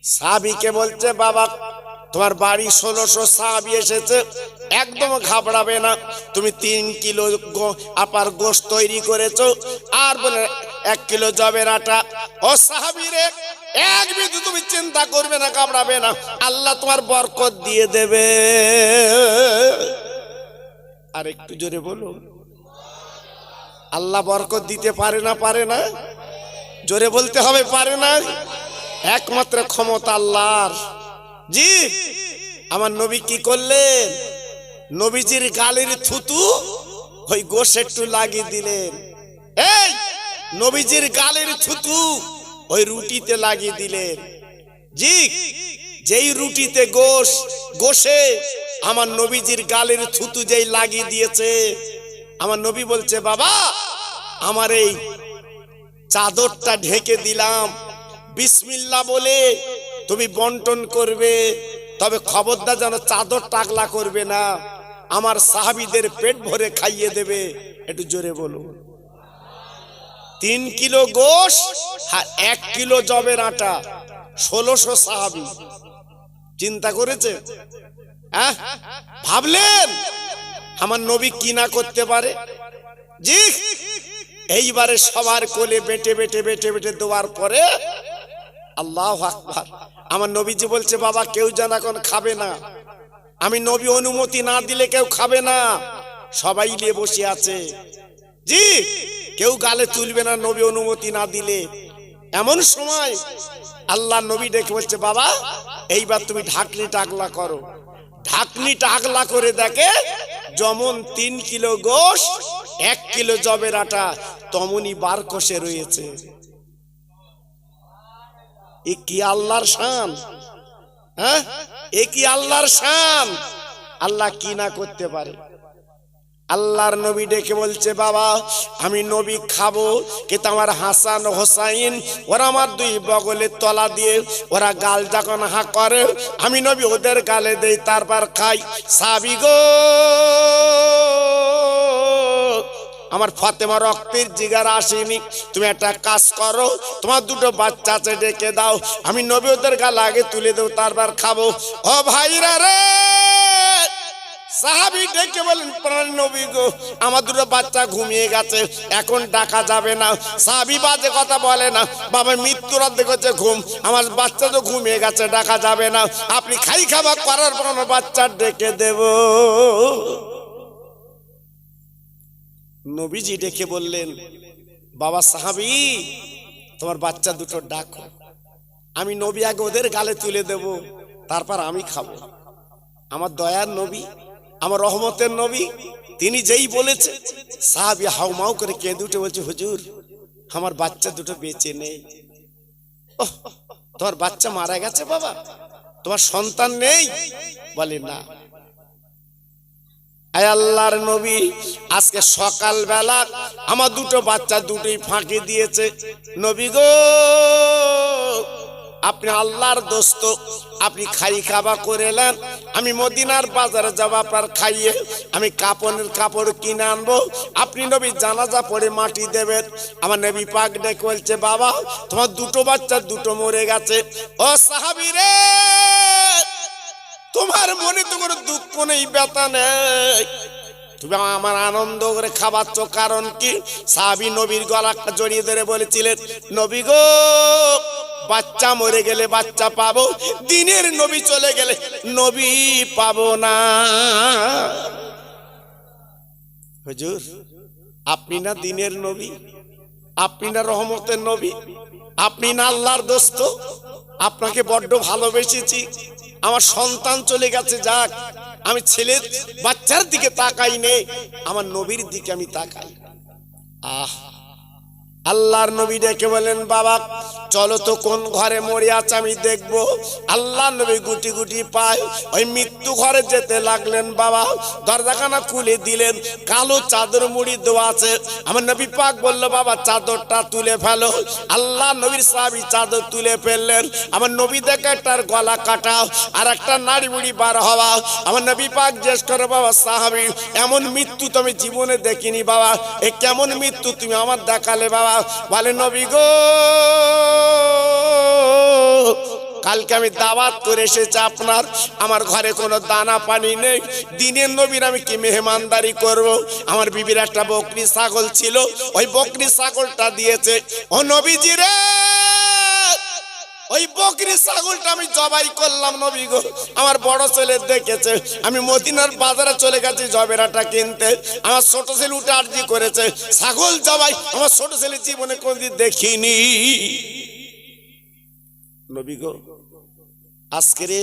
সাহাবীকে বলছে, বাবা তোমার বাড়ি 1600 সাহাবী এসেছে, একদম ঘাবড়াবে না। তুমি 3 কিলো আপার গোশত তৈরি করেছো, আর বলে 1 কিলো জবের আটা। ও সাহাবীরে, এক বিন্দু তুমি চিন্তা করবে না, ঘাবড়াবে না, আল্লাহ তোমার বরকত দিয়ে দেবে। আর একটু জোরে বলো, আল্লাহ বরকত দিতে পারে না? পারে না? জোরে বলতে হবে, পারে না? একমাত্র ক্ষমতা আল্লাহর। জি, আমার নবী কি করলেন? নবীজির গালের থুতু ওই গোশ একটু লাগিয়ে দিলেন। এই নবীজির গালের থুতু ওই রুটিতে লাগিয়ে দিলেন। জি, যেই রুটিতে গোশে আমার নবীজির গালের থুতু যেই লাগিয়ে দিয়েছে, আমার নবী বলছে, বাবা আমার এই চাদরটা ঢেকে দিলাম, বিসমিল্লাহ বলে তুমি বন্টন করবে, তবে খবরদার যেন চাদর টাকলা করবে না, আমার সাহাবীদের পেট ভরে খাইয়ে দেবে। একটু জোরে বলো। 3 কিলো গোশ আর 1 কিলো জবের আটা, 1600 সাহাবী। চিন্তা করেছে? হ্যাঁ, ভাবলেন আমার নবী কি না করতে পারে? জি, এইবারে সবার কোলে বেটে বেটে বেটে বেটে দেওয়ার পরে আল্লাহু আকবার, আমার নবীজি বলছে, বাবা কেউ যেন এখন খাবে না, আমি নবী অনুমতি না দিলে কেউ খাবে না। সবাই নিয়ে বসে আছে। জি, কেউ গালে তুলবে না নবী অনুমতি না দিলে। এমন সময় আল্লাহ নবী ডেকে বলছে, বাবা এইবার তুমি ঢাকনিটা আগলা করো। ঢাকনিটা আগলা করে দেখে যেমন 3 কিলো গোশ 1 কিলো জবের আটা তমনি বার কষে রয়েছে। এ কি আল্লাহর শান! হ্যাঁ, এ কি আল্লাহর শান! আল্লাহ কি না করতে পারে? আল্লাহর নবী ডেকে বলছে, বাবা আমি নবী খাবো, কিন্তু আমার হাসান হোসাইন ওরা আমার 2 বগলের তলা দিয়ে ওরা গাল যখন হা করে, আমি নবী ওদের গালে দেই, তারপর খাই। সাহাবী গো, আমার ফাতেমা রক্তের জিগার আসেনি, তুমি একটা কাজ করো, তোমার 2টো বাচ্চা আছে ডেকে দাও, আমি নবী ওদের গালে আগে তুলে দেব, তারপর খাবো। ও ভাইরা রে, সাহাবী ডেকে বলেন, প্রাণ নবী গো, আমার 2টো বাচ্চা ঘুমিয়ে গেছে, এখন ডাকা যাবে না। সাহাবী বাজে কথা বলে না, বাবা মৃত্যুর অর্ধেক হচ্ছে ঘুম, আমার বাচ্চা তো ঘুমিয়ে গেছে, ডাকা যাবে না, আপনি খাই খাবার করার পর আমার বাচ্চা ডেকে দেব। নবীজি ডেকে বললেন, বাবা সাহাবী, তোমার বাচ্চা দুটো ডাকো, আমি নবী আগে ওদের গালে তুলে দেব, তারপর আমি খাবো। আমার দয়ার নবী, আমার রহমতের নবী, তিনি যেই বলেছে, সাহাবী হাউমাউ করে কেঁদে উঠে বলছে, হুজুর আমার বাচ্চা দুটো বেঁচে নেই। ওহ, তোমার বাচ্চা মারা গেছে বাবা, তোমার সন্তান নেই? বলে না। আয় আল্লাহর নবী, আজকে সকালবেলা আমার দুটো বাচ্চা দুটোই ফাঁকি দিয়েছে। নবী গো, আপনি আল্লাহর দোস্ত, আপনি খাই খাবা করে এলেন, আমি মদিনার বাজারে যাব, আপনার খাইয়ে আমি কাপড় কিনে আনবো, আপনি নবী জানাজা পড়ে মাটি দেবেন। আমার নবী পাক ডেকে বলছে, বাবা তোমার দুটো বাচ্চা দুটো মরে গেছে। ও সাহাবী রে, তোমার মনে তো কোনো দুঃখ নেই, ব্যথা নেই, তুমি আমার আনন্দ করে খাওয়াচ্ছ, কারণ কি? সাহাবী নবীর গলাটা জড়িয়ে ধরে বলেছিলেন, নবী গো, বাচ্চা মরে গেলে বাচ্চা পাবো, দিনের নবী চলে গেলে নবী পাবো না। হুজুর আপনি না দিনের নবী, আপনি না রহমতের নবী, আপনি না আল্লাহর দোস্ত, আপনাকে বড্ড ভালোবেসেছি, আমার সন্তান চলে গেছে, যাক, আমি ছেলের বাচ্চার দিকে তাকাই নেই, আমার নবীর দিকে আমি তাকাই। আহ, আল্লাহর নবী ডেকে বলেন, বাবা চলো তো কোন ঘরে মরে আছে আমি দেখবো। আল্লাহর নবী গুটি গুটি পায় ওই মৃত্যু ঘরে যেতে লাগলেন। বাবা দরজাখানা খুলে দিলেন, কালো চাদর মুড়ি দেওয়া আছে। আমার নবী পাক বলল, বাবা চাদরটা তুলে ফেলো। আল্লাহ নবীর সাহাবী চাদর তুলে ফেললেন। আমার নবী দেখে একটার গলা কাটা আর একটা নাড়ি মুড়ি বার হওয়া। আমার নবী পাক জিজ্ঞেস করে, বাবা সাহাবী, এমন মৃত্যু তো আমি জীবনে দেখিনি বাবা, এ কেমন মৃত্যু তুমি আমার দেখালে বাবা? বলে, নবী গো, কালকে আমি দাওয়াত করে এসেছি আপনার, আমার ঘরে কোনো দানা পানি নেই, দিনের নবীর আমি কি মেহমানদারি করব? আমার বিবির একটা বকরি ছাগল ছিল, ওই বকরি ছাগলটা দিয়েছে। ও নবীজি রে, ওই বকরি ছাগলটা আমি জবাই করলাম নবী গো, আমার বড় ছেলে দেখেছে, আমি মদিনার বাজারে চলে গেছি জবেরাটা কিনতে, আমার ছোট ছেলে উঠে আরজি করেছে, ছাগল জবাই আমার ছোট ছেলে জীবনে কোনদিন দেখিনি। নবী গো, আজকে রে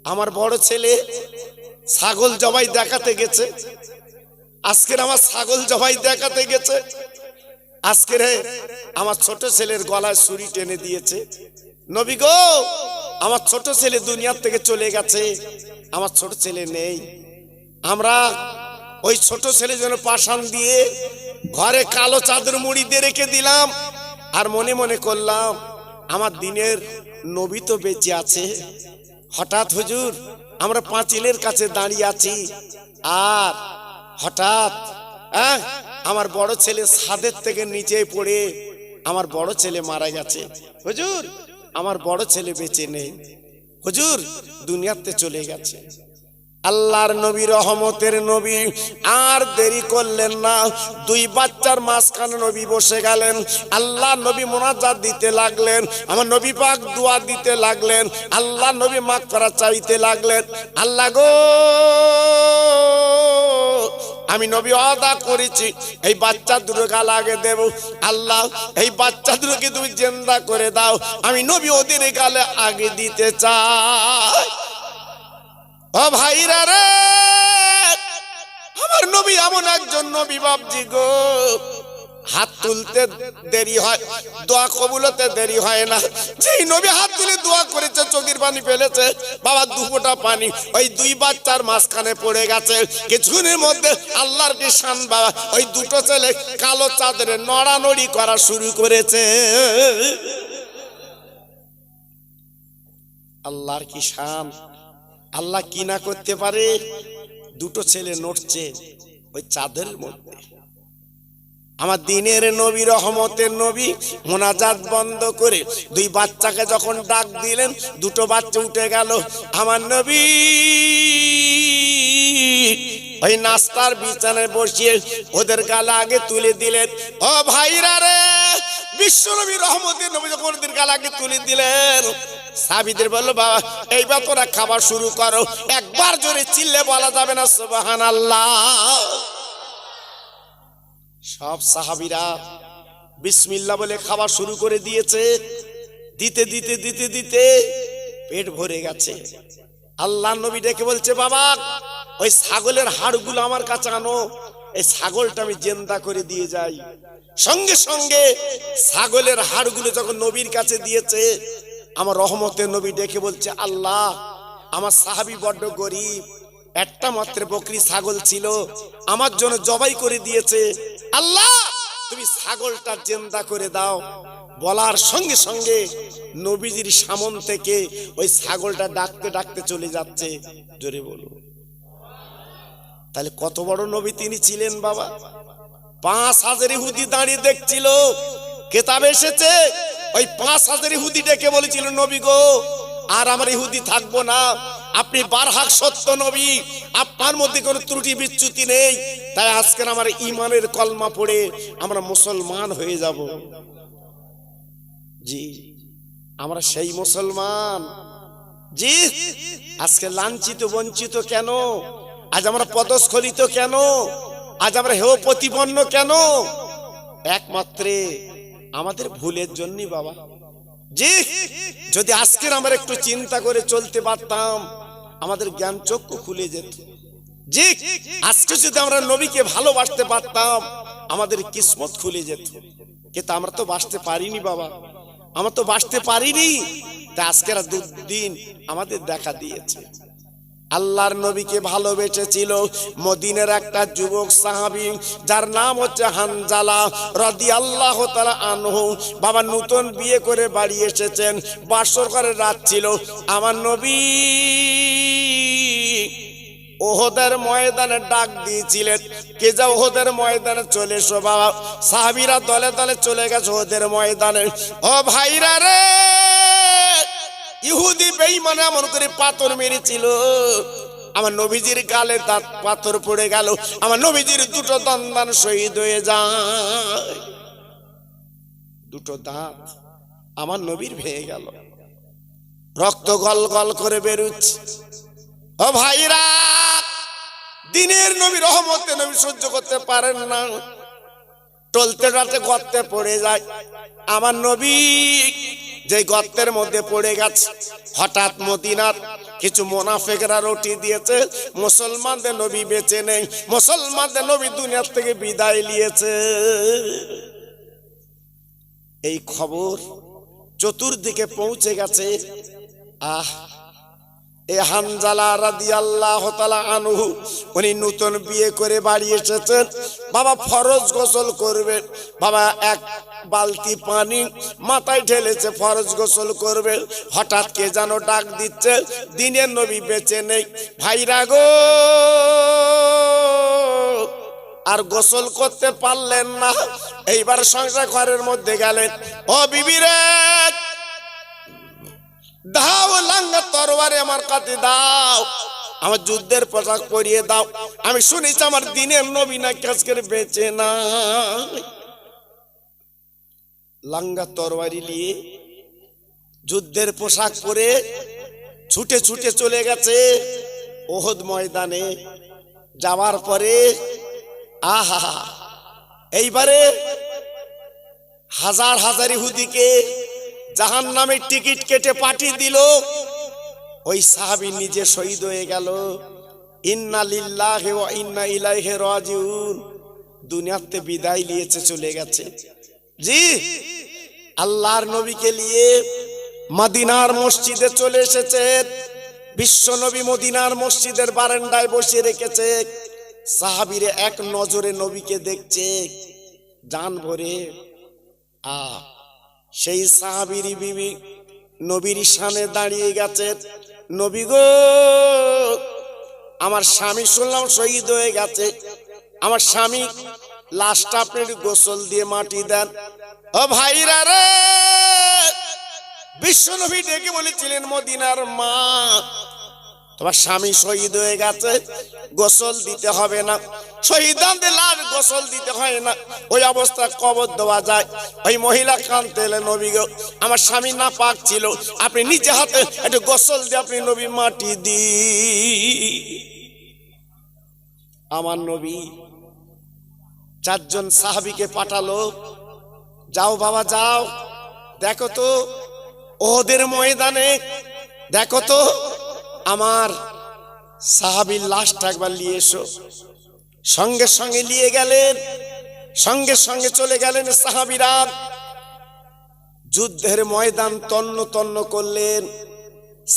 আমার বড় ছেলে ছাগল জবাই দেখাতে গেছে, আজকে আমার ছাগল জবাই দেখাতে গেছে, আজকে রে আমার ছোট ছেলের গলায় ছুরি টেনে দিয়েছে। নবী গো, আমার ছোট ছেলে দুনিয়ার থেকে চলে গেছে, আমার ছোট ছেলে নেই। আমরা ওই ছোট ছেলের জন্য পাষাণ দিয়ে ঘরে কালো চাদর মুড়ি দিয়ে রেখে দিলাম, আর মনে মনে করলাম আমার দিনের নবী তো বেঁচে আছে। হঠাৎ হুজুর আমরা পাঁচিলের কাছে দাঁড়িয়ে আছি, আর হঠাৎ আমার বড় ছেলে ছাদের থেকে নিচে পড়ে আমার বড় ছেলে মারা গেছে। হুজুর আমার বড় ছেলে বেঁচে নেই, হুজুর দুনিয়াতে চলে গেছে। আল্লাহর নবী রহমতের নবী আর দেরি করলেন না, দুই বাচ্চার মাঝখানে নবী বসে গেলেন। আল্লাহ নবী মোনাজাত দিতে লাগলেন, আমার নবী পাক দোয়া দিতে লাগলেন, আল্লাহ নবী মাগফিরাত চাইতে লাগলেন। আল্লাহ গো, আমি নবী ওয়াদা করেছি এই বাচ্চা দুটো গাল আগে দেব, আল্লাহ এই বাচ্চা দুটোকে তুমি জিন্দা করে দাও, আমি নবী ওদের গালে আগে দিতে চাই। ও ভাইরা রে, আমার নবী এমন একজন নবী বাপজি গো, হাত তুলতে দেরি হয়, দোয়া কবুল হতে দেরি হয় না। যেই নবী হাত তুলে দোয়া করেছে, চোখের পানি ফেলেছে, বাবা দু ফোঁটা পানি ওই দুই বাচ্চার মাঝখানে পড়ে গেছে। কিছুদিনের মধ্যে আল্লাহর কি শান বাবা, ওই দুটো ছেলে কালো চাদরে নড়ানড়ি করা শুরু করেছে। আল্লাহর কি শান, আল্লাহ কি না করতে পারে। দুটো ছেলে নড়ছে ওই চাদরের মধ্যে। আমার দিনের নবী রহমতের নবী মোনাজাত বন্ধ করে দুই বাচ্চাকে যখন ডাক দিলেন, দুটো বাচ্চা উঠে গেল। আমার নবী ওই নাস্তার বিছানায় বসিয়ে ওদের গালে আগে তুলে দিলেন। ও ভাইরা রে, বিশ্ব নবী রহমতের নবী যখন ওদের গালে আগে তুলে দিলেন, সাহাবীদের বললো, বাবা এইবার তোরা খাবার শুরু করো। একবার জোরে চিল্লে বলা যাবে না সুবহানাল্লাহ? সব সাহাবীরা বিসমিল্লাহ বলে খাওয়া শুরু করে দিয়েছে। দিতে দিতে দিতে দিতে পেট ভরে গেছে। আল্লাহ নবী ডেকে বলছে, বাবা ওই ছাগলের হাড়গুলো আমার কাছে আনো, এই ছাগলটা আমি জিন্দা করে দিয়ে যাই। সঙ্গে সঙ্গে ছাগলের হাড়গুলো যখন নবীর কাছে দিয়েছে, আমার রহমতের নবী ডেকে বলছে, আল্লাহ আমার সাহাবী বড্ড গরিব, একটা মাত্র বকরি ছাগল ছিল, আমার জন্য জবাই করে দিয়েছে, আল্লাহ তুমি ছাগলটা জিন্দা করে দাও। বলার সঙ্গে সঙ্গে নবীজির সামন থেকে ওই ছাগলটা ডাকতে ডাকতে চলে যাচ্ছে। জোরে বলুন। তাহলে কত বড় নবী তিনি ছিলেন বাবা। 5000 ইহুদি দাঁড়িয়ে দেখছিল, কেতাবে এসেছে ওই 5000 ইহুদি ডেকে বলেছিল, নবী গো আর আমার ইহুদি থাকবো না, আপনি বারহাক সত্য নবী, আপনার মধ্যে কোনো ত্রুটি বিচ্যুতি নেই, তাই আজকের আমার ঈমানের কলমা পড়ে আমরা মুসলমান হয়ে যাব। জি আমরা সেই মুসলমান। জি আজকে লাঞ্ছিত বঞ্চিত কেন? আজ আমরা পদস্খলিত কেন? আজ আমরা হেয় প্রতিপন্ন কেন? একমাত্র আমাদের ভুলের জন্যই বাবা। জি যদি আজকের আমরা একটু চিন্তা করে চলতে পারতাম, আমাদের জ্ঞান চক্ষু খুলে যেত। জি আজকে যদি আমরা নবীকে ভালোবাসতে পারতাম, আমাদের কিসমত খুলে যেত। কিন্তু আমরা তো বাঁচতে পারিনি বাবা, আমরা তো বাঁচতে পারিনি। তা আজকের দুদিন আমাদের দেখা দিয়েছে। আল্লাহর নবীকে ভালোবেসেছিল মদিনার একটা যুবক সাহাবী, যার নাম হচ্ছে হানজালা রাদিয়াল্লাহু তাআলা আনহু। বাবা নতুন বিয়ে করে বাড়ি এসেছেন, বাসর ঘরের রাত ছিল। আমার নবী ওহদের ময়দানে ডাক দিয়েছিলেন, কে যাও ওহদের ময়দানে চলে এসো। বাবা সাহাবীরা দলে দলে চলে গেছে ওহদের ময়দানে। ও ভাইরা রে, ইহুদি বেঈমানে এমন করে পাথর মেরেছিল, আমার নবীজির গালে দাঁত পাথর পড়ে গেল, আমার নবীজির দুটো দন্দান শহীদ হয়ে যায়। দুটো দাঁত আমার নবীর ভেঙে গেল, রক্ত গল গল করে বেরুচ্ছে। ও ভাইরা, দিনের নবী রহমতে নবী সহ্য করতে পারেন না, টলতে টলতে গর্তে পড়ে যায়। আমার নবী যে গর্তের মধ্যে পড়ে গেছে, হঠাৎ মদিনার কিছু মুনাফিকরা রটি দিয়েছে, মুসলমানদের নবী বেঁচে নেই, মুসলমানদের নবী দুনিয়ার থেকে বিদায় নিয়েছে। এই খবর চতুর্দিকে পৌঁছে গেছে। এই হানজালা রাদিয়াল্লাহু তাআলা আনহু উনি নতুন বিয়ে করে বাড়ি এসেছেন। বাবা ফরজ গোসল করবে, বাবা এক বালতি পানি মাথায় ঢেলেছে, ফরজ গোসল করবে। হঠাৎ কে যেন ডাক দিচ্ছে, দিনের নবী বেঁচে নেই। ভাইরা গো, আর গোসল করতে পারলেন না, এইবার সংসার ঘরের মধ্যে গেলেন। ও বিবি রে, দাও লাঙ্গা তরবারি আমার কাছে দাও, আমার যুদ্ধের পোশাক পরিয়ে দাও। আমি শুনেছি আমার দিনের নবী না আজকে বেঁচে না। লাঙ্গা তরবারি নিয়ে যুদ্ধের পোশাক পরে ছুটে ছুটে চলে গেছে ওহদ ময়দানে। যাওয়ার পরে আহা, এইবারে হাজার হাজার ইহুদিকে জাহান্নামের টিকিট কেটে পাঠিয়ে দিল। ওই সাহাবী নিজে শহীদ হয়ে গেল। ইন্না লিল্লাহি ওয়া ইন্না ইলাইহি রাজিউন। দুনিয়াতে বিদায় নিয়েছে, চলে গেছে। জি আল্লাহর নবীকে নিয়ে মদিনার মসজিদে চলে এসেছে। বিশ্ব নবী মদিনার মসজিদের বারান্দায় বসে রেখেছে। সাহাবীরা এক নজরে নবীকে দেখছে, জান ভরে। সেই সাহাবীর বিবি নবীর সামনে দাঁড়িয়ে গেছে। নবী গো, আমার স্বামী শুনলাম শহীদ হয়ে গেছে, আমার স্বামী লাশটা আপনি গোসল দিয়ে মাটি দেন। ও ভাইরা রে, বিশ্ব নবী ডেকে বলেছিলেন, মদিনার মা, তোমার স্বামী শহীদ হয়ে গেছে, গোসল দিতে হবে না। শহীদানদের লাশ গোসল দিতে হয় না, ওই অবস্থা কবর দেওয়া যায়। ওই মহিলা কাঁদতে এলেন, নবী গো, আমার স্বামী নাপাক ছিল, আপনি নিজে হাতে একটু গোসল দিয়ে আপনি নবী মাটি দি। আমার নবী চারজন সাহাবীকে পাঠালো, যাও বাবা যাও, দেখো তো ওদের ময়দানে দেখো তো আমার সাহাবীর লাশটা একবার নিয়ে এসো। সঙ্গে সঙ্গে নিয়ে গেলেন, সঙ্গে সঙ্গে চলে গেলেন সাহাবীরা। যুদ্ধের ময়দান তন্ন তন্ন করলেন,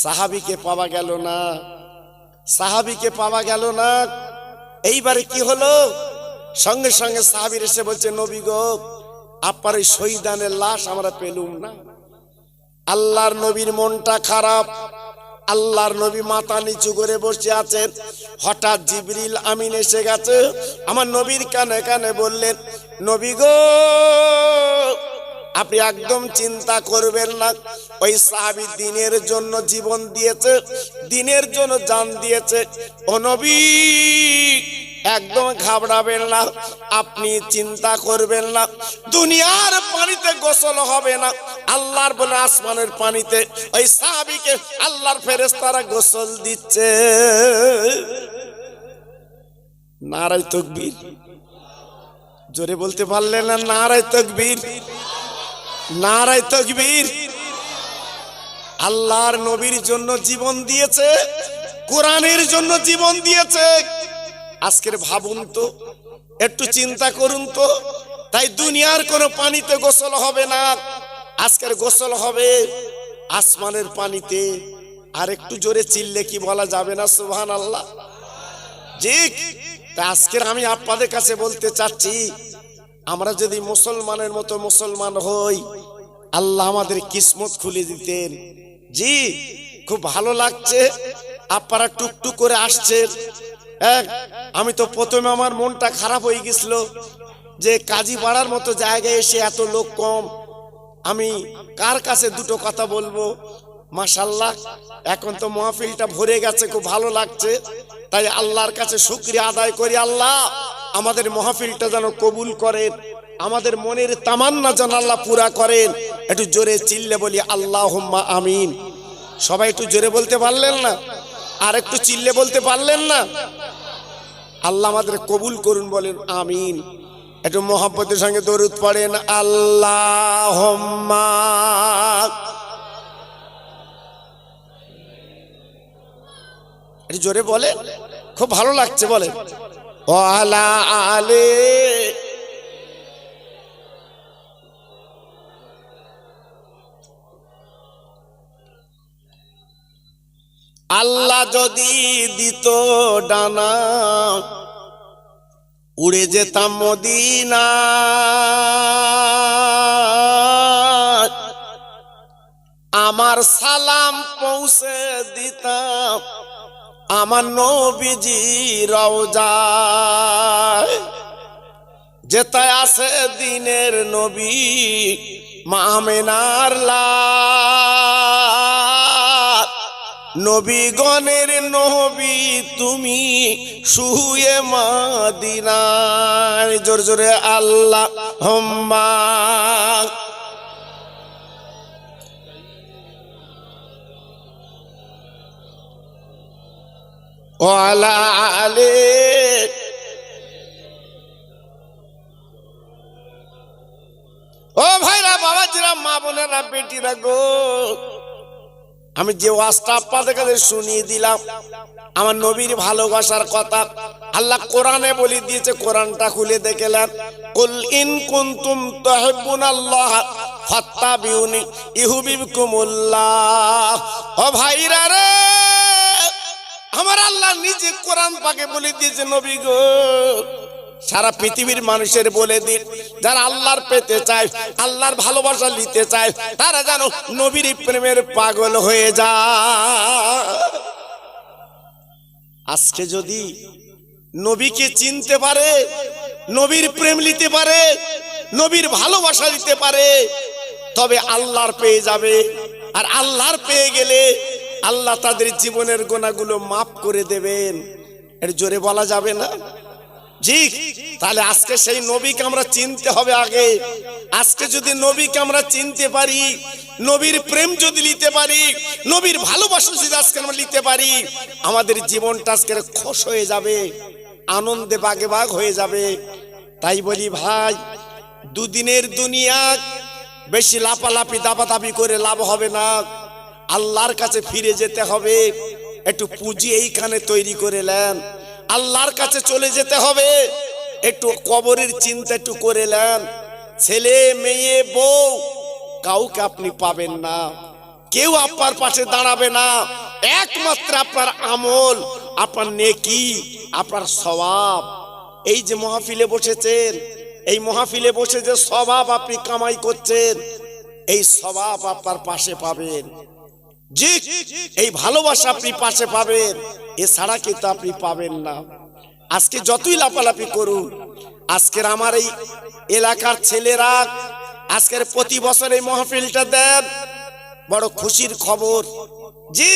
সাহাবীকে পাওয়া গেল না, সাহাবীকে পাওয়া গেল না। এইবারে কি হলো? সঙ্গে সঙ্গে সাহাবীর এসে বলছে, নবী গো, আপনার ওই শহীদানের লাশ আমরা পেলুম না। আল্লাহর নবীর মনটা খারাপ, আল্লাহর নবী মাথা নিচু করে বসে আছেন। হঠাৎ জিবরিল আমিন এসে গেছে, আমার নবীর কানে কানে বললেন, নবী গো, আপনি একদম চিন্তা করবেন না, ওই সাহাবী দ্বীনের জন্য জীবন দিয়েছে, দ্বীনের জন্য জান দিয়েছে। ও নবী, একদম ঘাবড়াবেন না, আপনি চিন্তা করবেন না, দুনিয়ার পানিতে গোসল হবে না, আল্লাহর বলে আসমানের পানিতে ওই সাহাবীকে আল্লাহর ফেরেশতারা গোসল দিচ্ছে। নারায়ে তাকবীর, জোরে বলতে পারলেন না? নারায়ে তাকবীর, নারায়ে তাকবীর। আল্লাহর নবীর জন্য জীবন দিয়েছে, কোরআনের জন্য জীবন দিয়েছে। আজকের ভাবুন তো, একটু চিন্তা করুন তো। তাই দুনিয়ার কোনো পানিতে গোসল হবে না, আজকের গোসল হবে আসমানের পানিতে। আর একটু জোরে চিল্লে কি বলা যাবে না সুবহানাল্লাহ? জি। তাই আজকের আমি আপনাদের কাছে বলতে চাচ্ছি, আমরা যদি মুসলমানের মতো মুসলমান হই, আল্লাহ আমাদের কিসমত খুলে দিতেন। জি, খুব ভালো লাগছে আপনারা টুকটুক করে আসছেন। আমি তো প্রথমে আমার মনটা খারাপ হয়ে গেছিল যে কাজী পাড়ার মতো জায়গায় এসে এত লোক কম। আমি কার কাছে দুটো কথা বলবো? মাশাআল্লাহ, এখন তো মাহফিলটা ভরে গেছে, খুব ভালো লাগছে। তাই আল্লাহর কাছে শুকরিয়া আদায় করি, আল্লাহ আমাদের মাহফিলটা যেন কবুল করেন, আমাদের মনের তামান্না যেন আল্লাহ পুরা করেন। একটু জোরে চিল্লে বলি আল্লাহুম্মা আমিন। সবাই একটু জোরে বলতে পারলেন না? আর একটু চিল্লে বলতে পারলেন না? আল্লাহ আমাদের কবুল করুন, বলেন আমিন। একটু মোহাব্বতের সঙ্গে দরুদ পড়েন, আল্লাহুম্মা। একটু জোরে বলে, খুব ভালো লাগছে, বলে ওয়ালা আলে। আল্লাহ যদি দিত ডানা, উড়ে যেতাম মদিনা। আমার সালাম পৌঁছে দিতাম আমার নবীজি রওজায়। যেতায় আছে দিনের নবী মা আমেনার লাল। নবীগণের নবী তুমি শুয়ে মদিনায়। জোরে জোরে আল্লাহুম্মা। ওয়ালা আলে। ও ভাইরা, বাবাজিরা, মা বোনেরা, বেটিরা গো, আমি যে ওয়াজটা আপনাদের কাছে শুনিয়ে দিলাম, আমার নবীর ভালোবাসার কথা আল্লাহ কোরআনে বলে দিয়েছে। কোরআনটা খুলে দেখলেন, কুল ইন কুনতুম তুহিব্বুনাল্লাহ ফাত্তাবিউনি ইউহিব্বুকুমুল্লাহ। ও ভাইরা রে, আমার আল্লাহ নিজে কোরআন পাকে বলে দিয়েছে, নবী গো, সারা পৃথিবীর মানুষের বলে দিন, যারা আল্লাহর পেতে চায়, আল্লাহর ভালোবাসা নিতে চায়, তারা যেন নবীর প্রেমের পাগল হয়ে যায়। আজকে যদি নবীকে চিনতে পারে, নবীর প্রেম নিতে পারে, নবীর ভালোবাসা নিতে পারে, তবে আল্লাহর পেয়ে যাবে। আর আল্লাহর পেয়ে গেলে আল্লাহ তাদের জীবনের গুনাহগুলো মাফ করে দেবেন। এর জোরে বলা যাবে না? জি। তাহলে আজকে সেই নবীকে আমরা চিনতে হবে আগে। আজকে যদি নবীকে আমরা চিনতে পারি, নবীর প্রেম যদি নিতে পারি, নবীর ভালোবাসা যদি আজকে আমরা নিতে পারি, আমাদের জীবনটা আজকে খুশ হয়ে যাবে, আনন্দে বাগে বাগ হয়ে যাবে। তাই বলি ভাই, দুদিনের দুনিয়া বেশি লাপালাপি দাবাদাবি করে লাভ হবে না। আল্লাহর কাছে ফিরে যেতে হবে। একটু পুঁজি এইখানে তৈরি করে নেন, আল্লাহর কাছে চলে যেতে হবে। একটু কবরের চিন্তা একটু করে নেন। ছেলে মেয়ে বউ কাউকে আপনি পাবেন না, কেউ আপনার পাশে দাঁড়াবে না। একমাত্র আপনার আমল, আপনার নেকি, আপনার সওয়াব। এই যে মাহফিলে বসেছেন, এই মাহফিলে বসে যে সওয়াব আপনি কামাই করছেন, এই সওয়াব আপনার পাশে পাবেন। জি, এই ভালোবাসা আপনি পাশে পাবেন, এছাড়া কিন্তু আপনি পাবেন না। আজকে যতই লাপালাপি করুন, আজকের আমার এই এলাকার ছেলেরা আজকের প্রতি বছর এই মাহফিলটা দেন, বড় খুশির খবর। জি,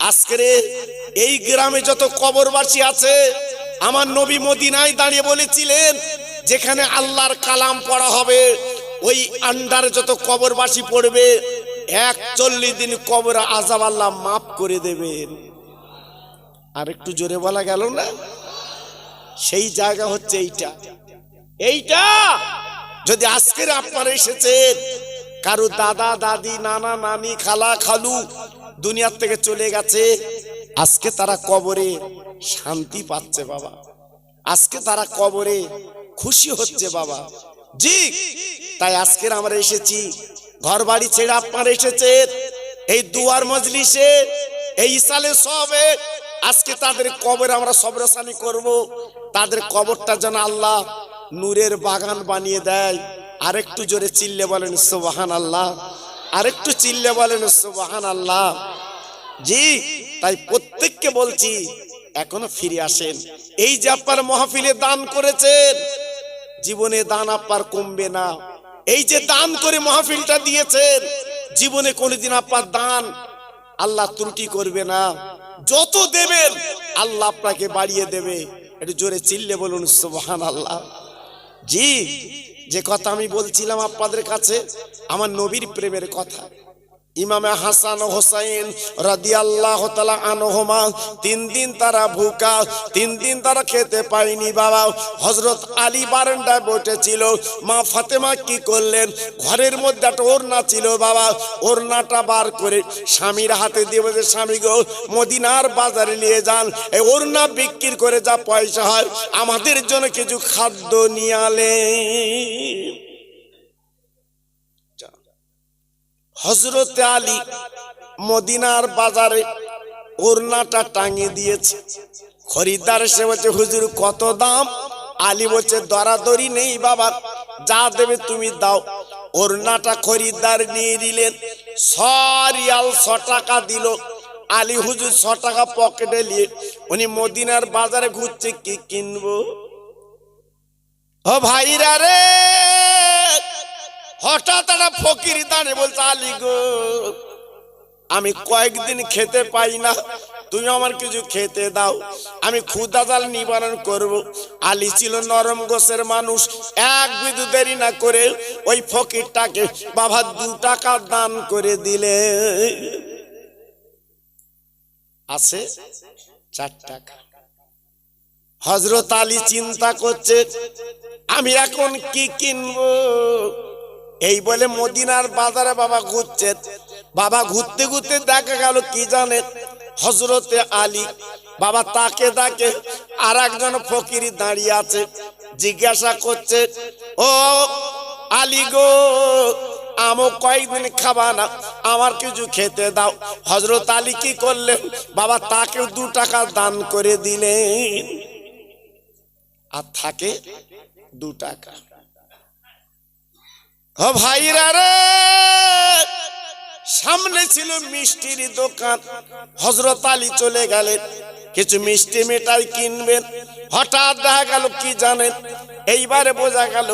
আজকের এই গ্রামে যত কবরবাসী আছে, আমার নবী মদিনায় দাঁড়িয়ে বলেছিলেন, যেখানে আল্লাহর কালাম পড়া হবে ওই আন্ডারে যত কবরবাসী পড়বে 41 দিন কবর আযাব আল্লাহ মাফ করে দেবেন। আর একটু জোরে বলা গেল না? সেই জায়গা হচ্ছে এইটা। এইটা যদি আজকের আপনারা এসেছেন, কারো দাদা দাদি নানা নানি খালা খালু দুনিয়ার থেকে চলে গেছে, আজকে তারা কবরে শান্তি পাচ্ছে বাবা, আজকে তারা কবরে খুশি হচ্ছে বাবা। জি, তাই আজকের আমরা এসেছি, ঘর বাড়ি ছেড়ে আপনারা এসেছেন এই দুয়ার মজলিসে, এই ইসালে সবে। আজকে তাদের কবর আমরা সবরসানি করব, তাদের কবরটা যেন আল্লাহ নূরের বাগান বানিয়ে দেয়। আরেকটু জোরে চিল্লে বলেন সুবহানাল্লাহ, আরেকটু চিল্লে বলেন সুবহানাল্লাহ। জি, তাই প্রত্যেককে বলছি এখনো ফিরে আসেন। এই যে আপনার মাহফিলে দান করেছেন, জীবনে দান আপনার কমবে না। এই যে দান করে মাহফিলটা দিয়েছেন, জীবনে কোনোদিন আপনার দান আল্লাহ ত্রুটি করবে না। যত দেবেন আল্লাহ আপনাকে বাড়িয়ে দেবে। একটু জোরে চিল্লে বলুন সুবহানাল্লাহ। জি, যে কথা আমি বলছিলাম আপনাদের কাছে, আমার নবীর প্রেমের কথা। ইমামে হাসান ও হোসাইন রাদিয়াল্লাহু তাআলা আনহুমা 3 দিন তারা ভুকা, 3 দিন তারা খেতে পায়নি বাবা। হযরত আলী বারান্দায় বসেছিল, মা ফাতেমা কি করলেন, ঘরের মধ্যে একটা ওড়না ছিল বাবা, ওড়নাটা বার করে স্বামীর হাতে দিয়ে বলে, স্বামী গো মদিনার বাজারে নিয়ে যান, এই ওড়না বিক্রি করে যা পয়সা হয় আমাদের জন্য কিছু খাদ্য নিয়ে আলেন। হযরত আলী মদিনার বাজারে ওড়নাটা টাঙিয়ে দিয়েছে। খরিদ্দার এসে বলছে, হুজুর কত দাম? আলী বলছে, দরাদরি নেই বাবা, যা দেবে তুমি দাও। ওড়নাটা খরিদ্দার নিয়ে নিলেন, 100 রিয়াল 100 টাকা দিল। আলী হুজুর 100 টাকা পকেটে নিয়ে উনি মদিনার বাজারে ঘুরছে, কি কিনবো। ও ভাইরা রে, হঠাৎ একটা ফকির দাঁড়িয়ে বলছে, আলী গো আমি কয়েকদিন খেতে পাই না, তুমি আমার কিছু খেতে দাও, আমি ক্ষুধা জাল নিবারণ করব। আলী ছিল নরম গোছের মানুষ, এক বিন্দু দেরি না করে ওই ফকিরটাকে বাবা 2 টাকা দান করে দিলে। আছে 4 টাকা। হযরত আলী চিন্তা করছে, আমি এখন কি কিনবো। এই বলে মদিনার বাজারে বাবা ঘুরছে। বাবা ঘুরতে ঘুরতে দেখা গেল কি জানে, হযরতে আলী বাবা তাকে তাকে আর একজন ফকির দাঁড়িয়ে আছে, জিজ্ঞাসা করছে, ও আলী গো আমও কয়েকদিন খাবা না, আমার কিছু খেতে দাও। হযরত আলী কি করলেন, বাবা তাকে 2 টাকা দান করে দিলেন, আর থাকে 2 টাকা। ও ভাইরা রে, সামনে ছিল মিষ্টির দোকান, হযরত আলী চলে গেলেন কিছু মিষ্টি মিঠাই কিনবেন। হঠাৎ দেখা গেল কি জানেন, এইবারে বোঝা গেল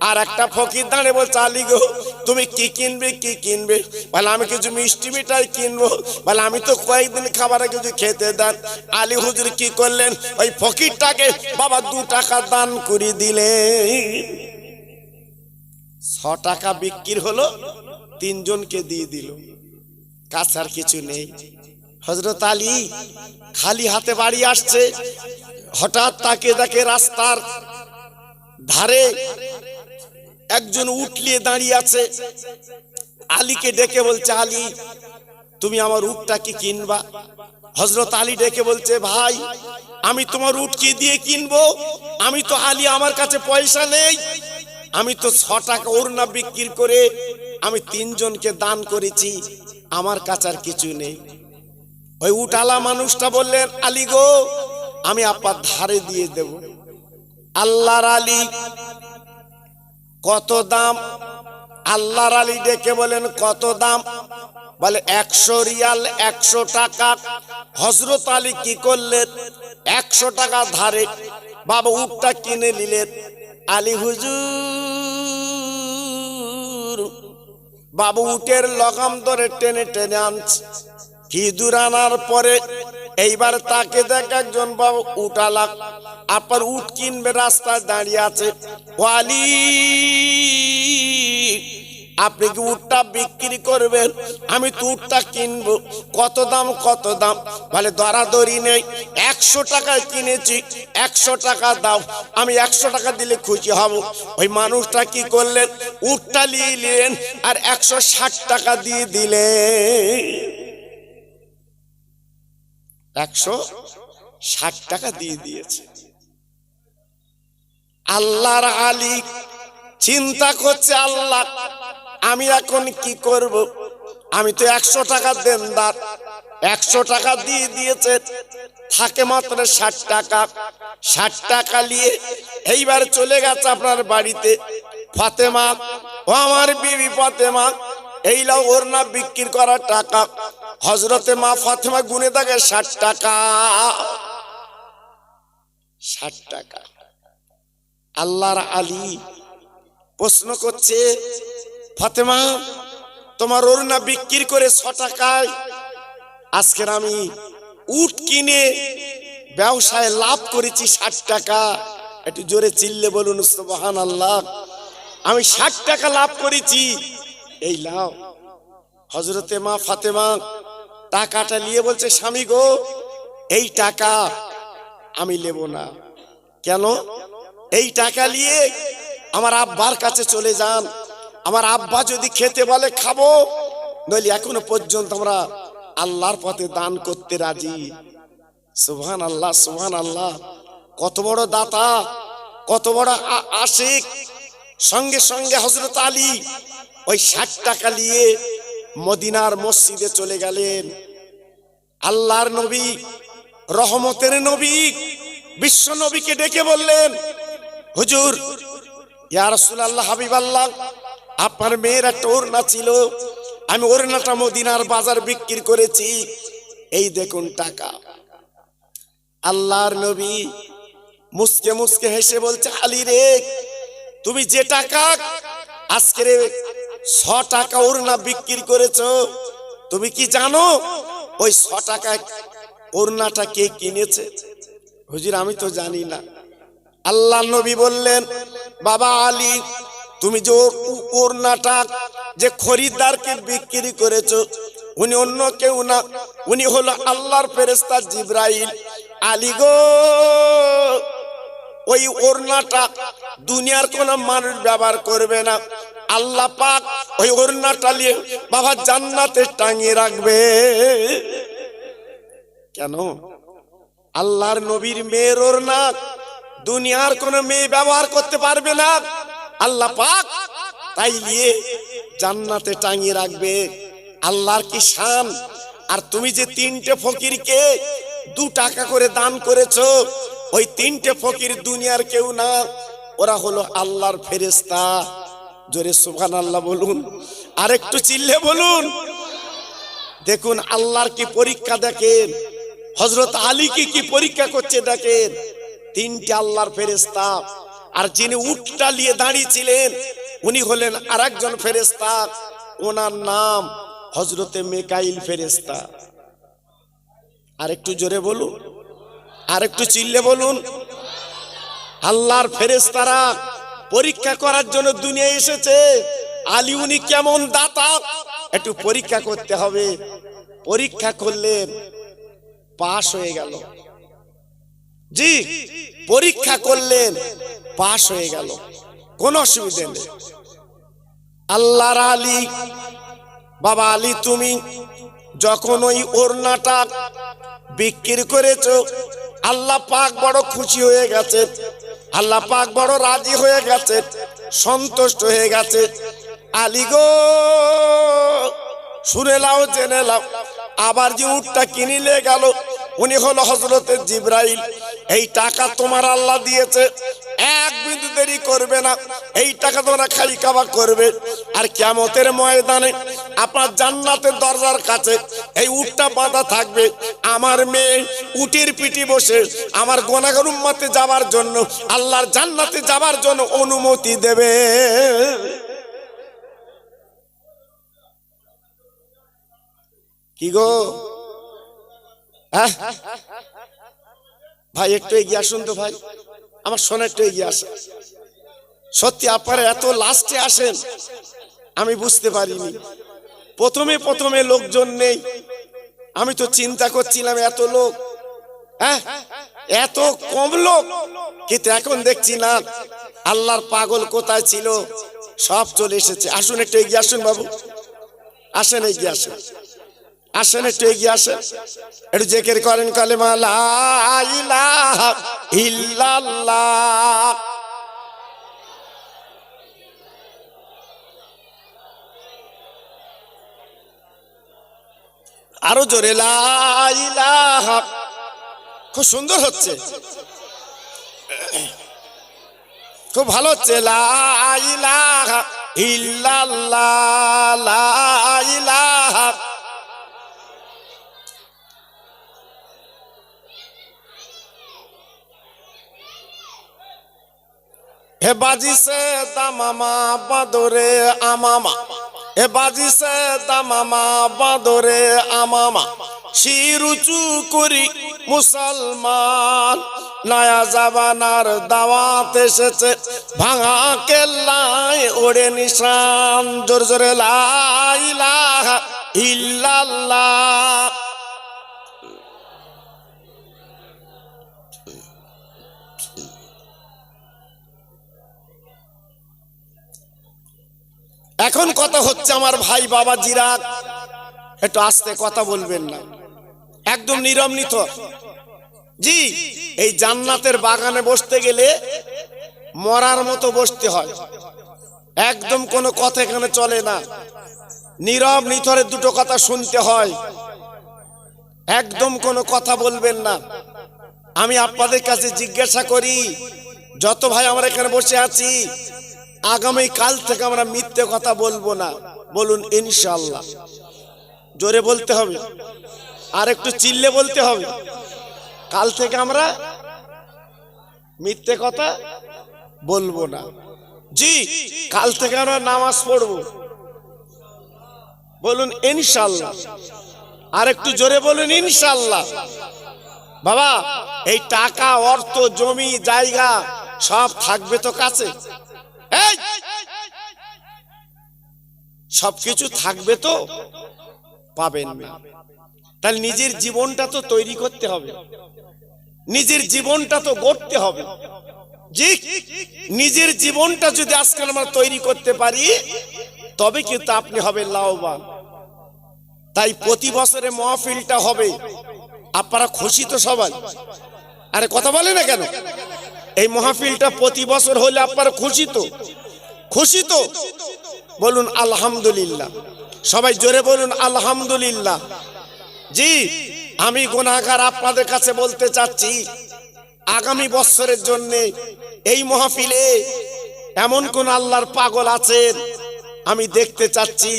আর একটা ফকির দাঁড়িয়ে বলছে, আলী গো তুমি কি কিনবে, কি কিনবে? বলে আমি কিছু মিষ্টি মিঠাই কিনবো। বলে আমি তো কয়েকদিন খাবারে কিছু খেতে দেন। আলী হুজুর কি করলেন, ওই ফকিরটাকে বাবা 2 টাকা দান করে দিলেন। 100 টাকা বিক্রি হলো, 3 জনকে দিয়ে দিল, কাছার কিছু নেই। হযরত আলী খালি হাতে বাড়ি আসছে, হঠাৎ তাকে দেখে রাস্তার ধারে একজন উট নিয়ে দাঁড়িয়ে আছে। আলীকে ডেকে বলছে, আলী তুমি আমার উটটা কি কিনবা? হযরত আলী ডেকে বলছে, ভাই আমি তোমার উট কি দিয়ে কিনবো? আমি তো আলী, আমার কাছে পয়সা নেই। আমি তো 6 টাকা ওড়না বিক্রি করে আমি 3 জনকে দান করেছি, আমার কাছে আর কিছু নেই। ওই উটালা মানুষটা বললেন, আলী গো আমি আপনার ধারে দিয়ে দেব। আল্লাহর আলী কত দাম? আল্লাহর আলী ডেকে বলেন, কত দাম? বলে 100 রিয়াল, 100 টাকা। হযরত আলী কি করলেন? 100 টাকা ধারে বাবা উটটা কিনে নিলেন। আলী হুজুর বাবু উটের লগাম ধরে টেনে টেনে আনছে। কি দূর আনার পরে এইবার তাকে দেখ একজন বাবু উটালা আপনার উট কিনবে, রাস্তায় দাঁড়িয়ে আছে। ও আলী আপনি কি উটটা বিক্রি করবেন? আমি তো উটটা কিনবো। কত দাম? কত দাম? বলে দরাদরি নেই, 100 টাকায় কিনেছি, 100 টাকা দাও। আমি 100 টাকা দিলে খুশি হব। ওই মানুষটা কি করলেন? উটটা নিয়ে নিলেন আর 160 টাকা দিয়ে দিলেন। 160 টাকা দিয়ে দিয়েছে। আল্লাহর আলী চিন্তা করছে, আল্লাহ আমি এখন কি করব? আমি তো 100 টাকা দেনদার, 100 টাকা দিয়ে দিয়েছে, থাকে মাত্র 60 টাকা। 60 টাকা নিয়ে এইবার চলে গেছে আপনার বাড়িতে। ফাতেমা, ও আমার বিবি ফাতেমা, এই লাও ওড়না বিক্রি করার টাকা। হযরতে মা ফাতেমা গুনে দেখে 60 টাকা। 60 টাকা। আল্লাহর আলী প্রশ্ন করছে, ফাতেমা তোমার ওড়না বিক্রি করে 6 টাকায় আজকের আমি উট কিনে ব্যবসায় লাভ করেছি 60 টাকা। একটু জোরে চিল্লে বলুন সুবহানাল্লাহ। আমি 60 টাকা লাভ করেছি, এই লাও। হযরতে মা ফাতেমা টাকাটা নিয়ে বলছে, স্বামী গো এই টাকা আমি নেব না। কেন? এই টাকা নিয়ে আমার আব্বার কাছে চলে যান, আমার আব্বা যদি খেতে বলে খাবো, নইলে এখনো পর্যন্ত আমরা আল্লাহর পথে দান করতে রাজি। সুবহানাল্লাহ, সুবহানাল্লাহ। কত বড় দাতা, কত বড় আশিক। সঙ্গে সঙ্গে হযরত আলী ওই 60 টাকা নিয়ে মদিনার মসজিদে চলে গেলেন। আল্লাহর নবী, রহমতের নবী, বিশ্ব নবীকে ডেকে বললেন, হুজুর ইয়া রাসূলুল্লাহ, হাবিবাল্লাহ, আপনার মেয়ের একটা ওড়না ছিল, আমি ওড়নাটা মদিনার বাজার বিক্রি করেছি, এই দেখুন টাকা। আল্লাহর নবী মুসকে মুসকে হেসে বলছে, আলী রে তুমি যে টাকা আজকের 6 টাকা ওড়না বিক্রি করেছো, তুমি কি জানো ওই 6 টাকায় ওড়নাটা কে কিনেছে? হুজুর আমি তো জানি না। আল্লাহ নবী বললেন, বাবা আলী তুমি যে ওড়নাটা যে খরিদ্দারকে বিক্রি করেছো, উনি অন্য কেউ না, উনি হলো আল্লাহর ফেরেশতা জিবরাইল। আলী গো ওই ওড়নাটা দুনিয়ার কোন মানুষ ব্যবহার করবে না, আল্লাহ পাক ওই ওড়নাটা নিয়ে বাবা জান্নাতে টাঙিয়ে রাখবে। কেন? আল্লাহর নবীর মেয়ের ওড়না দুনিয়ার কোন মেয়ে ব্যবহার করতে পারবে না, আল্লাহ পাক তাই নিয়ে জান্নাতে টাঙিয়ে রাখবে। আল্লাহর কি শান! আর তুমি যে 3টে ফকিরকে 2 টাকা করে দান করেছো, ওই 3টে ফকির দুনিয়ার কেউ না, ওরা হলো আল্লাহর ফেরেশতা। জোরে সুবহানাল্লাহ বলুন, আর একটু চিল্লে বলুন। দেখুন আল্লাহর কি পরীক্ষা দেখেন, হযরত আলীকে কি পরীক্ষা করছে দেখেন। 3টে আল্লাহর ফেরেশতা, আর যিনি উটটা নিয়ে দাঁড়িয়েছিলেন উনি হলেন আরেকজন ফেরেশতা, ওনার নাম হযরতে মিকাইল ফেরেশতা। আর একটু জোরে বলুন, আর একটু চিল্লে বলুন। আল্লাহর ফেরেশতারা পরীক্ষা করার জন্য দুনিয়ায় এসেছে, আলী উনি কেমন দাতা একটু পরীক্ষা করতে হবে। পরীক্ষা করলেন, পাশ হয়ে গেল। জি, পরীক্ষা করলেন, পাশ হয়ে গেল, কোনো অসুবিধা নেই। আল্লাহর আলী, বাবা আলী তুমি যখন ওই ওড়নাটা বিক্রি করেছো, আল্লাহ পাক বড় খুশি হয়ে গেছে, আল্লাহ পাক বড় রাজি হয়ে গেছে, সন্তুষ্ট হয়ে গেছে। আলী গো, শুনে লাও, জেনে লাও, আবার যে উটটা কিনিলে গেল, উনি হলো হযরতে জিবরাইল। এই টাকা তোমার আল্লাহ দিয়েছে, এক বিন্দু দেরি করবে না, এই টাকা তোমরা খাই খাওয়া করবে। আর কিয়ামতের ময়দানে আপনার জান্নাতের দরজার কাছে এই উটটা বাঁধা থাকবে। আমার মেয়ে উটের পিঠে বসে আমার গুনাহগার উম্মতে যাওয়ার জন্য, আল্লাহর জান্নাতে যাওয়ার জন্য অনুমতি দেবে। কি গো, ভাই একটু এগিয়ে আসুন তো ভাই, আমার শোনা একটু এগিয়ে আসেন। সত্যি আপনারা এত লাস্টে আসেন, আমি বুঝতে পারিনি। প্রথমে লোকজন নেই, আমি তো চিন্তা করছিলাম এত লোক, এত কম লোক, কিন্তু এখন দেখছি না, আল্লাহর পাগল কোথায় ছিল, সব চলে এসেছে। আসুন একটু এগিয়ে আসুন বাবু, আসেন, এগিয়ে আসেন, আসেন একটু এগিয়ে আসেন, একটু জিকির করেন কালেমা লা ইলাহা ইল্লাল্লাহ। আরো জোরে লা ইলাহা। খুব সুন্দর হচ্ছে, খুব ভালো হচ্ছে। লা ইলাহা ইল্লাল্লাহ, লা ইলাহা। হে বাজি সে দামামা বাদরে আমামা, হে বাজি সে দামামা বাদরে আমামা, শির উঁচু করি মুসলমান, নয়া জাবানার দাওয়াত এসেছে, ভাঙা কেল্লায় ওড়ে নিশান। জোর জোরে লা ইলাহা ইল্লাল্লাহ। এখন কথা হচ্ছে আমার ভাই বাবাজিরা, একটু আস্তে কথা বলবেন না, একদম নীরব নিথর। জি, এই জান্নাতের বাগানে বসতে গেলে মরার মতো বসতে হয়, একদম কোনো কথা এখানে চলে না, নীরব নিথরে দুটো কথা শুনতে হয়, একদম কোনো কথা বলবেন না। আমি আপনাদের কাছে জিজ্ঞাসা করি, যত ভাই আমরা এখানে বসে আছি, আগামী কাল থেকে আমরা মিথ্যে কথা বলবো না, বলুন ইনশাআল্লাহ। জোরে বলতে হবে, আর একটু চিল্লে বলতে হবে। কাল থেকে আমরা মিথ্যে কথা বলবো না। জি, কাল থেকে আমরা নামাজ পড়বো, বলুন ইনশাআল্লাহ। আর একটু জোরে বলুন ইনশাআল্লাহ। বাবা, এই টাকা, অর্থ, জমি, জায়গা সব থাকবে তো কাছে, সবকিছু থাকবে তো, পাবেন না। তাহলে নিজের জীবনটা তো তৈরি করতে হবে, নিজের জীবনটা তো গড়তে হবে। জি, নিজের জীবনটা যদি আজকে আমরা তৈরি করতে পারি, তবে কিন্তু আপনি হবেন লাভবান। তাই প্রতি বছরে মাহফিলটা হবে, আপনারা খুশি তো সবাই? আরে কথা বলে না কেন? এই মাহফিলটা প্রতি বছর হলে আপনারা খুশি তো? খুশি তো? বলুন আলহামদুলিল্লাহ। সবাই জোরে বলুন আলহামদুলিল্লাহ। জি, আমি গুনাহগার আপনাদের কাছে বলতে চাচ্ছি, আগামী বছরের জন্য এই মাহফিলে এমন কোন আল্লাহর পাগল আছেন, আমি দেখতে চাচ্ছি।